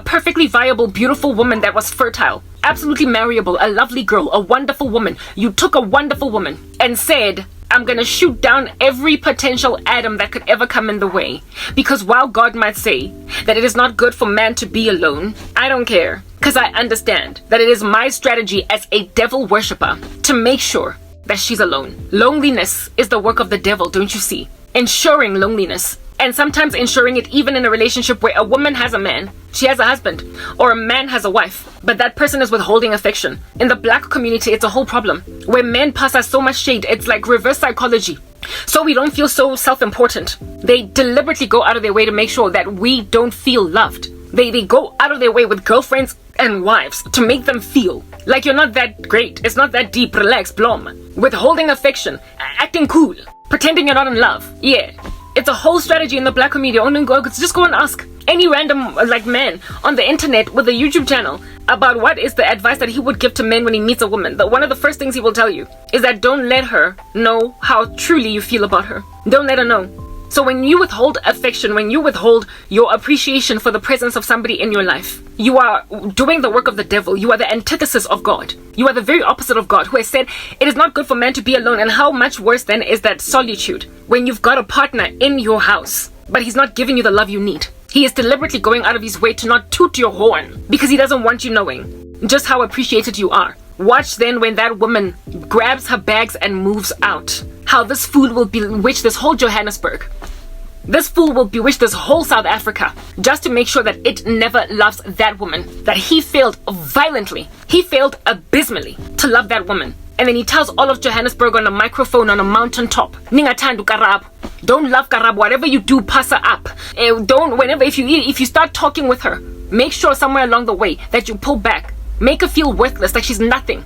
Speaker 1: perfectly viable, beautiful woman that was fertile, absolutely marriable, a lovely girl, a wonderful woman. You took a wonderful woman and said, I'm gonna shoot down every potential Adam that could ever come in the way. Because while God might say that it is not good for man to be alone, I don't care. Because I understand that it is my strategy as a devil worshipper to make sure that she's alone. Loneliness is the work of the devil, don't you see? Ensuring loneliness. And sometimes ensuring it even in a relationship where a woman has a man, she has a husband, or a man has a wife, but that person is withholding affection. In the black community, it's a whole problem. Where men pass us so much shade, it's like reverse psychology. So we don't feel so self-important. They deliberately go out of their way to make sure that we don't feel loved. They go out of their way with girlfriends and wives to make them feel like you're not that great, it's not that deep, relax, blom. Withholding affection, acting cool, pretending you're not in love. Yeah, it's a whole strategy in the black community. Just go and ask any random man on the internet with a YouTube channel about what is the advice that he would give to men when he meets a woman. One of the first things he will tell you is that don't let her know how truly you feel about her. Don't let her know. So when you withhold affection, when you withhold your appreciation for the presence of somebody in your life, you are doing the work of the devil. You are the antithesis of God. You are the very opposite of God, who has said it is not good for man to be alone. And how much worse then is that solitude when you've got a partner in your house, but he's not giving you the love you need. He is deliberately going out of his way to not toot your horn because he doesn't want you knowing just how appreciated you are. Watch then when that woman grabs her bags and moves out, how this fool will bewitch this whole Johannesburg. This fool will bewitch this whole South Africa just to make sure that it never loves that woman. That he failed violently. He failed abysmally to love that woman. And then he tells all of Johannesburg on a microphone on a mountaintop, Ningatandu Karab. Don't love Karab. Whatever you do, pass her up. If you start talking with her, make sure somewhere along the way that you pull back. Make her feel worthless, like she's nothing.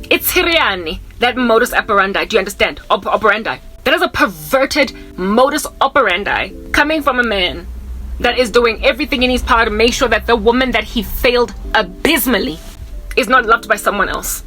Speaker 1: It's Hiriani, that modus operandi. Do you understand? Operandi. That is a perverted modus operandi coming from a man that is doing everything in his power to make sure that the woman that he failed abysmally is not loved by someone else.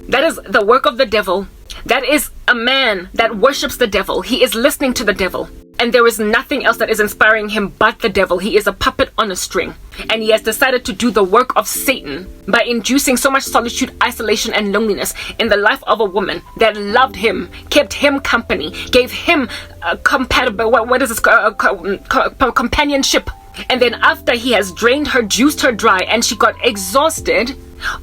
Speaker 1: That is the work of the devil. That is a man that worships the devil. He is listening to the devil. And there is nothing else that is inspiring him but the devil. He is a puppet on a string. And he has decided to do the work of Satan by inducing so much solitude, isolation, and loneliness in the life of a woman that loved him, kept him company, gave him companionship. And then after he has drained her, juiced her dry, and she got exhausted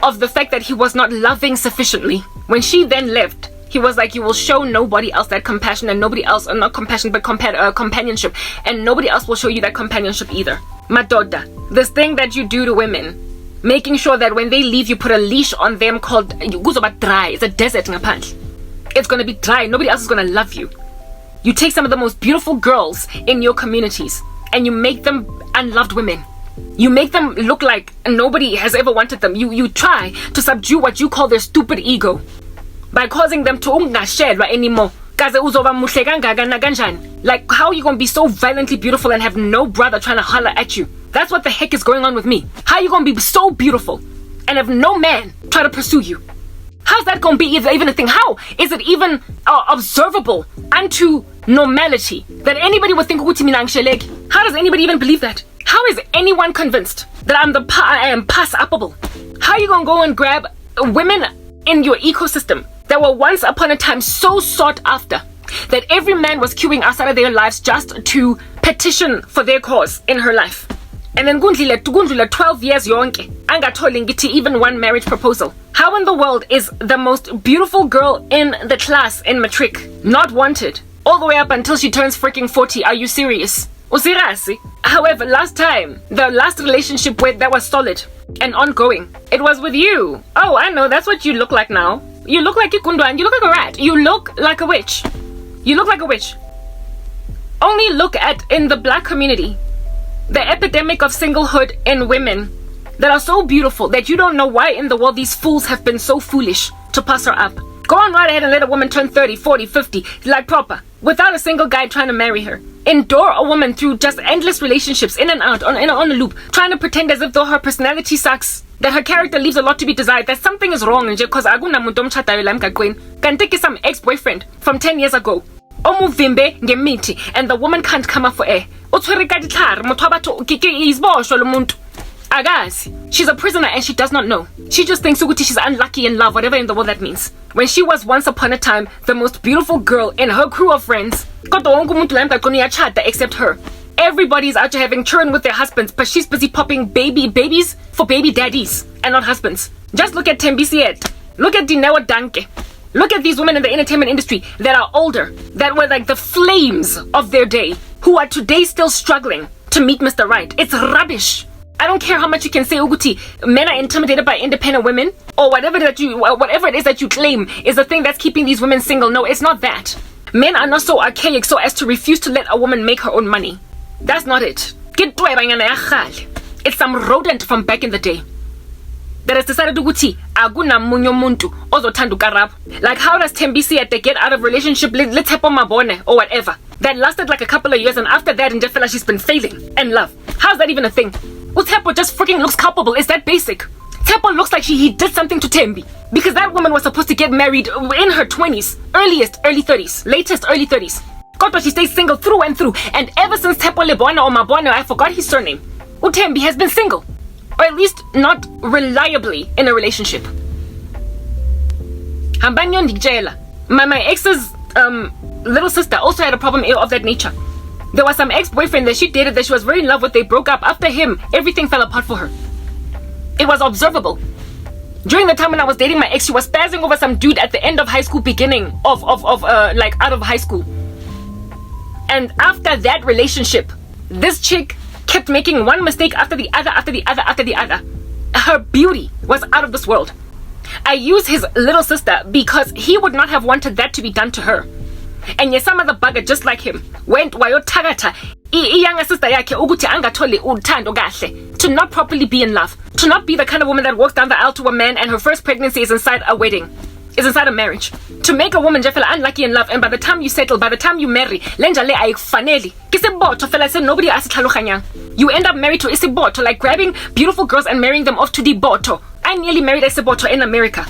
Speaker 1: of the fact that he was not loving sufficiently, when she then left, he was like, you will show nobody else that compassion, and nobody else, not compassion, but companionship. And nobody else will show you that companionship either. Madoda, this thing that you do to women, making sure that when they leave, you put a leash on them called, dry. It's a desert. It's going to be dry. Nobody else is going to love you. You take some of the most beautiful girls in your communities, and you make them unloved women. You make them look like nobody has ever wanted them. You try to subdue what you call their stupid ego by causing them to ungashelwa anymore. Like, how are you going to be so violently beautiful and have no brother trying to holler at you? That's what the heck is going on with me. How are you going to be so beautiful and have no man try to pursue you? How's that gonna be even a thing? How is it even observable unto normality that anybody would think ukuthi mina ngisheleki? How does anybody even believe that? How is anyone convinced that I am pass-upable? How are you gonna go and grab women in your ecosystem that were once upon a time so sought after that every man was queuing outside of their lives just to petition for their cause in her life? And then gundlula 12 years yonke angatholi ngithi even one marriage proposal. How in the world is the most beautiful girl in the class in matric not wanted all the way up until she turns freaking 40? Are you serious? Usirasi. However, the last relationship that was solid and ongoing, it was with you. Oh, I know, that's what you look like now. You look like Ikundwa and you look like a rat. You look like a witch. You look like a witch. Only look at, in the black community, the epidemic of singlehood in women that are so beautiful that you don't know why in the world these fools have been so foolish to pass her up. Go on right ahead and let a woman turn 30, 40, 50, like proper, without a single guy trying to marry her. Endure a woman through just endless relationships, in and out, on a loop, trying to pretend as if though her personality sucks, that her character leaves a lot to be desired, that something is wrong, and because can take some ex-boyfriend from 10 years ago. Omuvimbe ngemiti, and the woman can't come up for air. She's a prisoner and she does not know. She just thinks she's unlucky in love, whatever in the world that means. When she was once upon a time the most beautiful girl in her crew of friends. Except her. Everybody's out to having children with their husbands, but she's busy popping babies for baby daddies and not husbands. Just look at Tembisiet. Look at Dinewa Danke. Look at these women in the entertainment industry that are older, that were like the flames of their day, who are today still struggling to meet Mr. Right. It's rubbish. I don't care how much you can say, Uguti, men are intimidated by independent women, or whatever it is that you claim is the thing that's keeping these women single. No, it's not that. Men are not so archaic so as to refuse to let a woman make her own money. That's not it. It's some rodent from back in the day that has decided ukuthi aguna munye umuntu ozothanda ukarap. Like, how does Tembisi get out of relationship let's help mabone or whatever that lasted like a couple of years, and after that in Jeffela she's been failing in love? How's that even a thing? Utepo just freaking looks culpable. Is that basic? Tepo looks like he did something to Tembi, because that woman was supposed to get married in her 20s, early 30s, latest early 30s. God, but she stays single through and through, and ever since Tepo Lebona or Mabona, I forgot his surname, Utembi has been single, or at least not reliably in a relationship. Hambanyo Ndijela. My ex's little sister also had a problem of that nature. There was some ex-boyfriend that she dated that she was very in love with. They broke up. After him, everything fell apart for her. It was observable. During the time when I was dating my ex, she was spazzing over some dude at the end of high school, beginning of like out of high school. And after that relationship, this chick kept making one mistake after the other. Her beauty was out of this world. I use his little sister because he would not have wanted that to be done to her. And yes, some other bugger just like him went wayotagata younger sister yakhe ukuthi angatholi uthando kahle, to not properly be in love, to not be the kind of woman that walks down the aisle to a man and her first pregnancy is inside a wedding, is inside a marriage, to make a woman just feel unlucky in love, and by the time you settle, by the time you marry, lenjale ayikufaneli kisebotho fela se nobody asitlhaloganyang. You end up married to isibotho, like grabbing beautiful girls and marrying them off to the botho. I nearly married isibotho in America,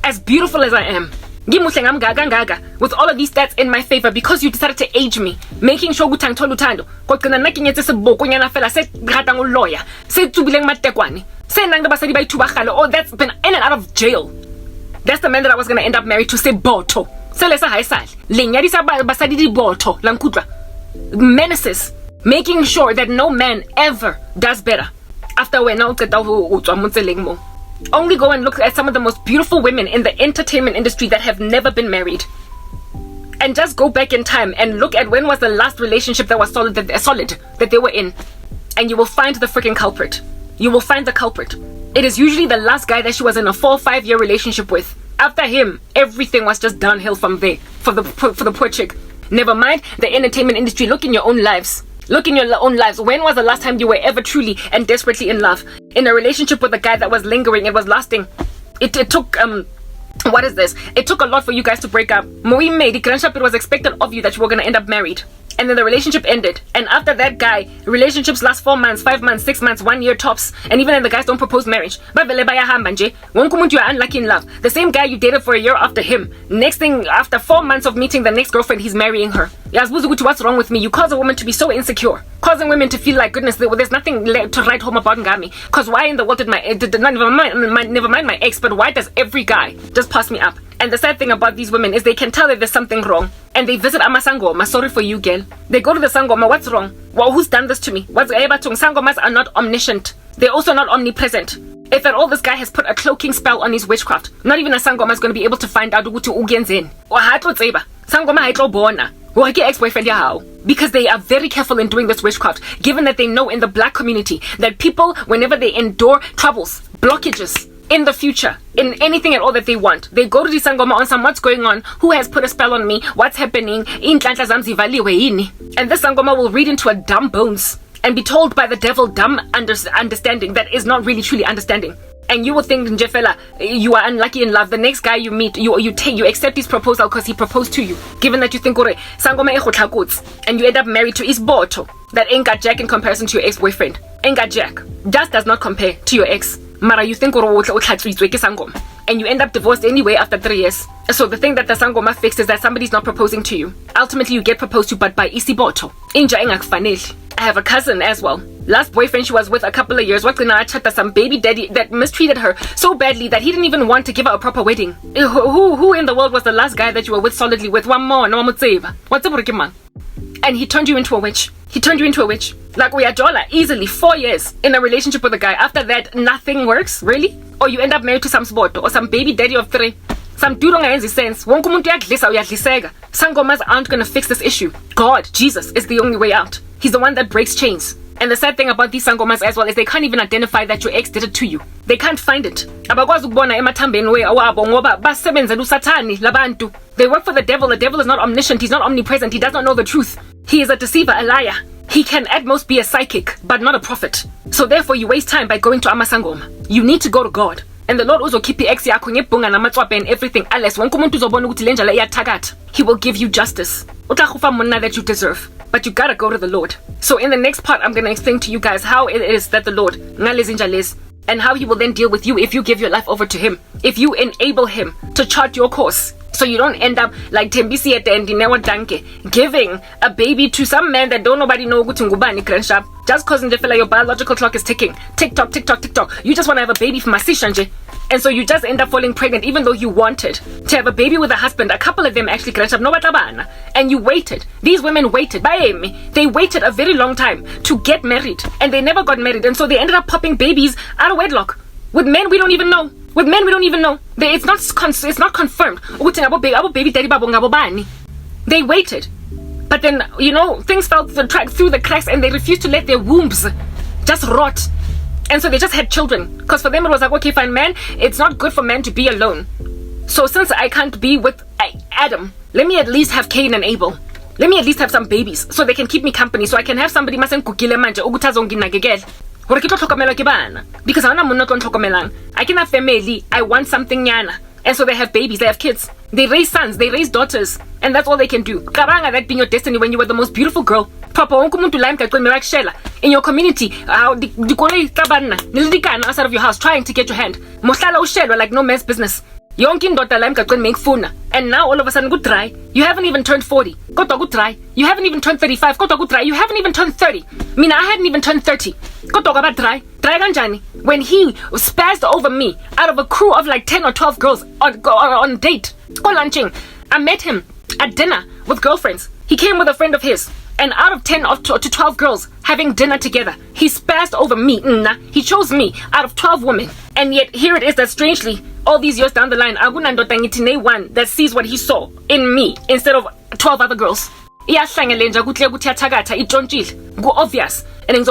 Speaker 1: as beautiful as I am. With all of these stats in my favor, because you decided to age me, making sure gutang tolutando kokana nakinyetse seboko nyana fela se ratang lawyer se tubileng matekwani se nang basadi ba itubagalo. Oh, that's been in and out of jail. That's the man that I was going to end up married to. Se boto se lesa haisal lenyadisa basadi di boto lankutla menaces, making sure that no man ever does better after when now uqeda utswa motseleng mo. Only go and look at some of the most beautiful women in the entertainment industry that have never been married, and just go back in time and look at when was the last relationship that was solid that they were in, and you will find the freaking culprit. You will find the culprit. It is usually the last guy that she was in a 4 or 5 year relationship with. After him, everything was just downhill from there for the poor chick. Never mind the entertainment industry. Look in your own lives. Look in your own lives. When was the last time you were ever truly and desperately in love? In a relationship with a guy that was lingering, it was lasting. It took, what is this? It took a lot for you guys to break up. It was expected of you that you were going to end up married. and then the relationship ended. And after that guy, relationships last 4 months, 5 months, 6 months, 1 year tops. And even then the guys don't propose marriage. But you are unlucky in love. The same guy you dated for a year after him. Next thing, after 4 months of meeting the next girlfriend, he's marrying her. What's wrong with me? You cause a woman to be so insecure. Causing women to feel like, goodness, there's nothing to write home about Ngami. Because why in the world never mind my ex, but why does every guy just pass me up? And the sad thing about these women is they can tell that there's something wrong. And they visit Amasangoma. Sorry for you, girl. They go to the Sangoma. What's wrong? Well, who's done this to me? Sangomas are not omniscient. They're also not omnipresent. If at all this guy has put a cloaking spell on his witchcraft, not even a Sangoma is going to be able to find out ukuthi ugenzen. Sangoma haitlo ex-boyfriend because they are very careful in doing this witchcraft, given that they know in the black community that people, whenever they endure troubles, blockages in the future, in anything at all that they want, they go to the Sangoma on some what's going on, who has put a spell on me, what's happening, and this Sangoma will read into a dumb bones and be told by the devil dumb understanding that is not really truly understanding. And you will think, Njefela, you are unlucky in love. The next guy you meet, you accept his proposal because he proposed to you. Given that you think, Sangoma and you end up married to Isboto, that ain't got jack in comparison to your ex-boyfriend. Ain't got jack. Just does not compare to your ex. Mara, you think and you end up divorced anyway after 3 years. So the thing that the Sangoma fixed is that somebody's not proposing to you. Ultimately, you get proposed to, but by Isiboto. I have a cousin as well. Last boyfriend she was with a couple of years, some baby daddy that mistreated her so badly that he didn't even want to give her a proper wedding. Who in the world was the last guy that you were with solidly with? One more, no more. What's up, man? And he turned you into a witch. Like we are dollar easily 4 years in a relationship with a guy. After that, nothing works, really? Or you end up married to some sport or some baby daddy of 3. Some dude on any sense. Sangomas aren't gonna fix this issue. God, Jesus, is the only way out. He's the one that breaks chains. And the sad thing about these Sangomas as well is they can't even identify that your ex did it to you. They can't find it. They work for the devil. The devil is not omniscient. He's not omnipresent. He does not know the truth. He is a deceiver, a liar. He can at most be a psychic, but not a prophet. So therefore you waste time by going to Amasangoma. You need to go to God. And the Lord also keep your ex yakho ngebhunga namatswape and everything else. Wonke umuntu uzobona ukuthi le ndlela iyathakatha. He will give you justice. Utlakufa monna that you deserve. But you gotta go to the Lord. So in the next part, I'm gonna explain to you guys how it is that the Lord and how he will then deal with you if you give your life over to him. If you enable him to chart your course. So you don't end up like Tembisi at the end, giving a baby to some man that don't nobody know ngubani grandshap. Just cause your biological clock is ticking. Tick tock, tick tock, tick tock. You just want to have a baby for Masishanje. And so you just end up falling pregnant even though you wanted to have a baby with a husband. A couple of them actually grandshap no batabana. And you waited. These women waited. They waited a very long time to get married. And they never got married. And so they ended up popping babies out of wedlock. With men we don't even know. It's not confirmed. They waited. But then, things fell through the cracks and they refused to let their wombs just rot. And so they just had children. Because for them it was like, okay, fine, man, it's not good for men to be alone. So since I can't be with Adam, let me at least have Cain and Abel. Let me at least have some babies so they can keep me company. So I can have somebody masenkukile manje ukutazonginakekela. Because I can have family, I want something nyana. And so they have babies, they have kids. They raise sons, they raise daughters. And that's all they can do. Karanga, that being your destiny when you were the most beautiful girl. Papa, in your community, outside of your house, trying to get your hand. Like no man's business. And now all of a sudden good try. You haven't even turned 40. Good try. You haven't even turned 35. Good try. You haven't even turned 30. Mina, I hadn't even turned 30. Good try. Try ganjani. When he spazzed over me out of a crew of like 10 or 12 girls on a date. Go lunching. I met him at dinner with girlfriends. He came with a friend of his. And out of 10 to 12 girls having dinner together, he spazzed over me. He chose me out of 12 women. And yet here it is that strangely, all these years down the line, one that sees what he saw in me instead of 12 other girls. Obvious. And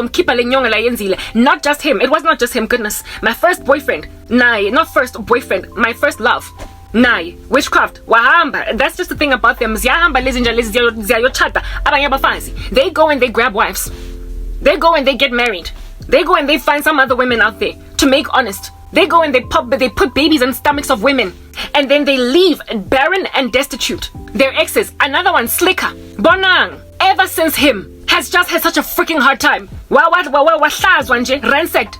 Speaker 1: not just him. It was not just him, goodness. My first boyfriend. Not first boyfriend. My first love. Witchcraft. Wahamba. That's just the thing about them. They go and they grab wives. They go and they get married. They go and they find some other women out there to make honest. They go and they put babies in stomachs of women. And then they leave barren and destitute. Their exes, another one, slicker. Bonang. ever since him, has just had such a freaking hard time. Ransacked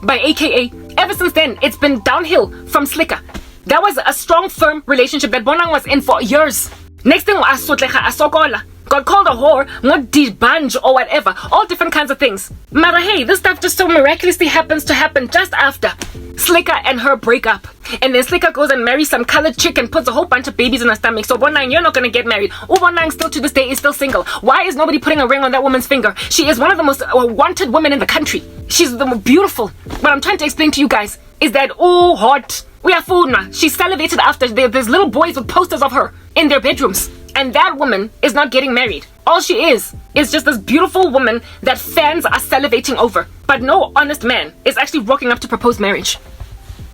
Speaker 1: by AKA. Ever since then, it's been downhill from Slicker. That was a strong, firm relationship that Bonang was in for years. Next thing was Asokola. Got called a whore, not banj or whatever. All different kinds of things. Mara, hey, this stuff just so miraculously happens to happen just after Slicker and her break up. And then Slicker goes and marries some colored chick and puts a whole bunch of babies in her stomach. So Bonang, you're not gonna get married. Bonang still to this day is still single. Why is nobody putting a ring on that woman's finger? She is one of the most wanted women in the country. She's the most beautiful. What I'm trying to explain to you guys is that, hot. We are food now. She salivated after. There's little boys with posters of her in their bedrooms. And that woman is not getting married. All she is just this beautiful woman that fans are salivating over. But no honest man is actually rocking up to propose marriage.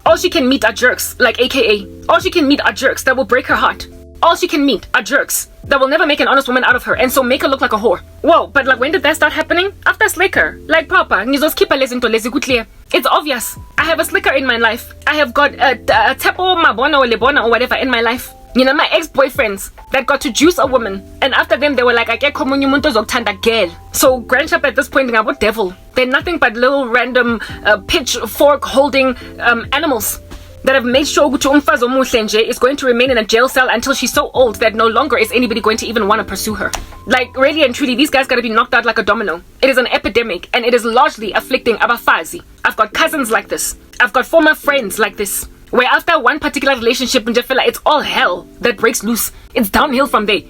Speaker 1: All she can meet are jerks, like AKA. All she can meet are jerks that will break her heart. All she can meet are jerks that will never make an honest woman out of her, and so make her look like a whore. Whoa, but like when did that start happening? After Slicker. Like Papa, it's obvious. I have a Slicker in my life. I have got a Tepo, Mabona or Lebona or whatever in my life. You know, my ex-boyfriends that got to juice a woman, and after them they were like, I get girl. So Grandshop at this point, what devil? They're nothing but little random pitchfork holding animals that have made sure Umfazo Muslenje is going to remain in a jail cell until she's so old that no longer is anybody going to even want to pursue her. Like, really and truly, these guys gotta be knocked out like a domino. It is an epidemic, and it is largely afflicting Abafazi. I've got cousins like this. I've got former friends like this, where after one particular relationship, it's all hell that breaks loose. It's downhill from there.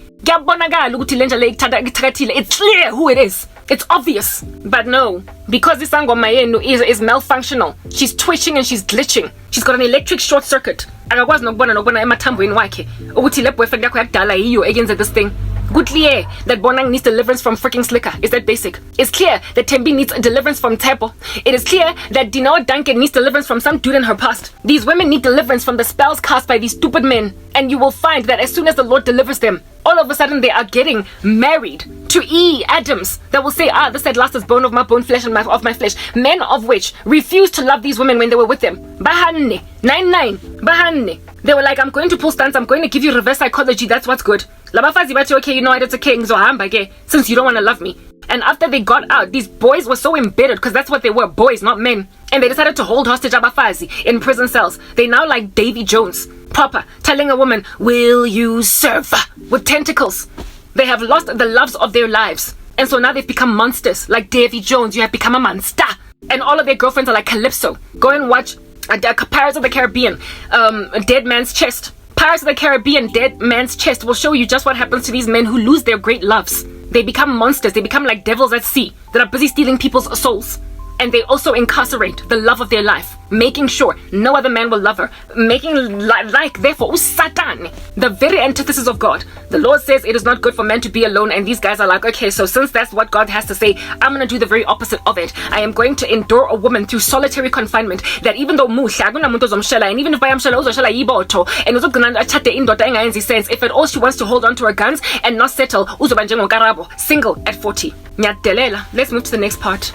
Speaker 1: It's clear who it is. It's obvious. But no, because this Sangoma is malfunctional. She's twitching and she's glitching. She's got an electric short circuit. Akakwazi nokubona emathambo wakhe ukuthi le boyfriend yakho yakudala yiyo eyenza this thing. Good clear that Bonang needs deliverance from freaking Slicker. Is that basic? It's clear that Tembi needs deliverance from Tepo. It is clear that Dino Duncan needs deliverance from some dude in her past. These women need deliverance from the spells cast by these stupid men. And you will find that as soon as the Lord delivers them, all of a sudden they are getting married to Adams that will say, this at last is bone of my bone, flesh and of my flesh. Men of which refused to love these women when they were with them. Bahanne, 9-9, Bahanne. They were like, I'm going to pull stunts, I'm going to give you reverse psychology, that's what's good. Labafazi bathi, okay, you know what, it's okay, since you don't want to love me. And after they got out, these boys were so embittered, because that's what they were, boys, not men. And they decided to hold hostage Abafazi in prison cells. They now like Davy Jones, proper, telling a woman, will you serve with tentacles? They have lost the loves of their lives. And so now they've become monsters. Like Davy Jones, you have become a monster. And all of their girlfriends are like Calypso. Go and watch Pirates of the Caribbean, Dead Man's Chest. Pirates of the Caribbean, Dead Man's Chest will show you just what happens to these men who lose their great loves. They become monsters. They become like devils at sea that are busy stealing people's souls. And they also incarcerate the love of their life, making sure no other man will love her, making like therefore Satan, the very antithesis of God. The Lord says it is not good for men to be alone, and these guys are like, okay, so since that's what God has to say, I'm gonna do the very opposite of it. I am going to endure a woman through solitary confinement, that even though and even if I am sense, if at all she wants to hold on to her guns and not settle, single at 40. Let's move to the next part.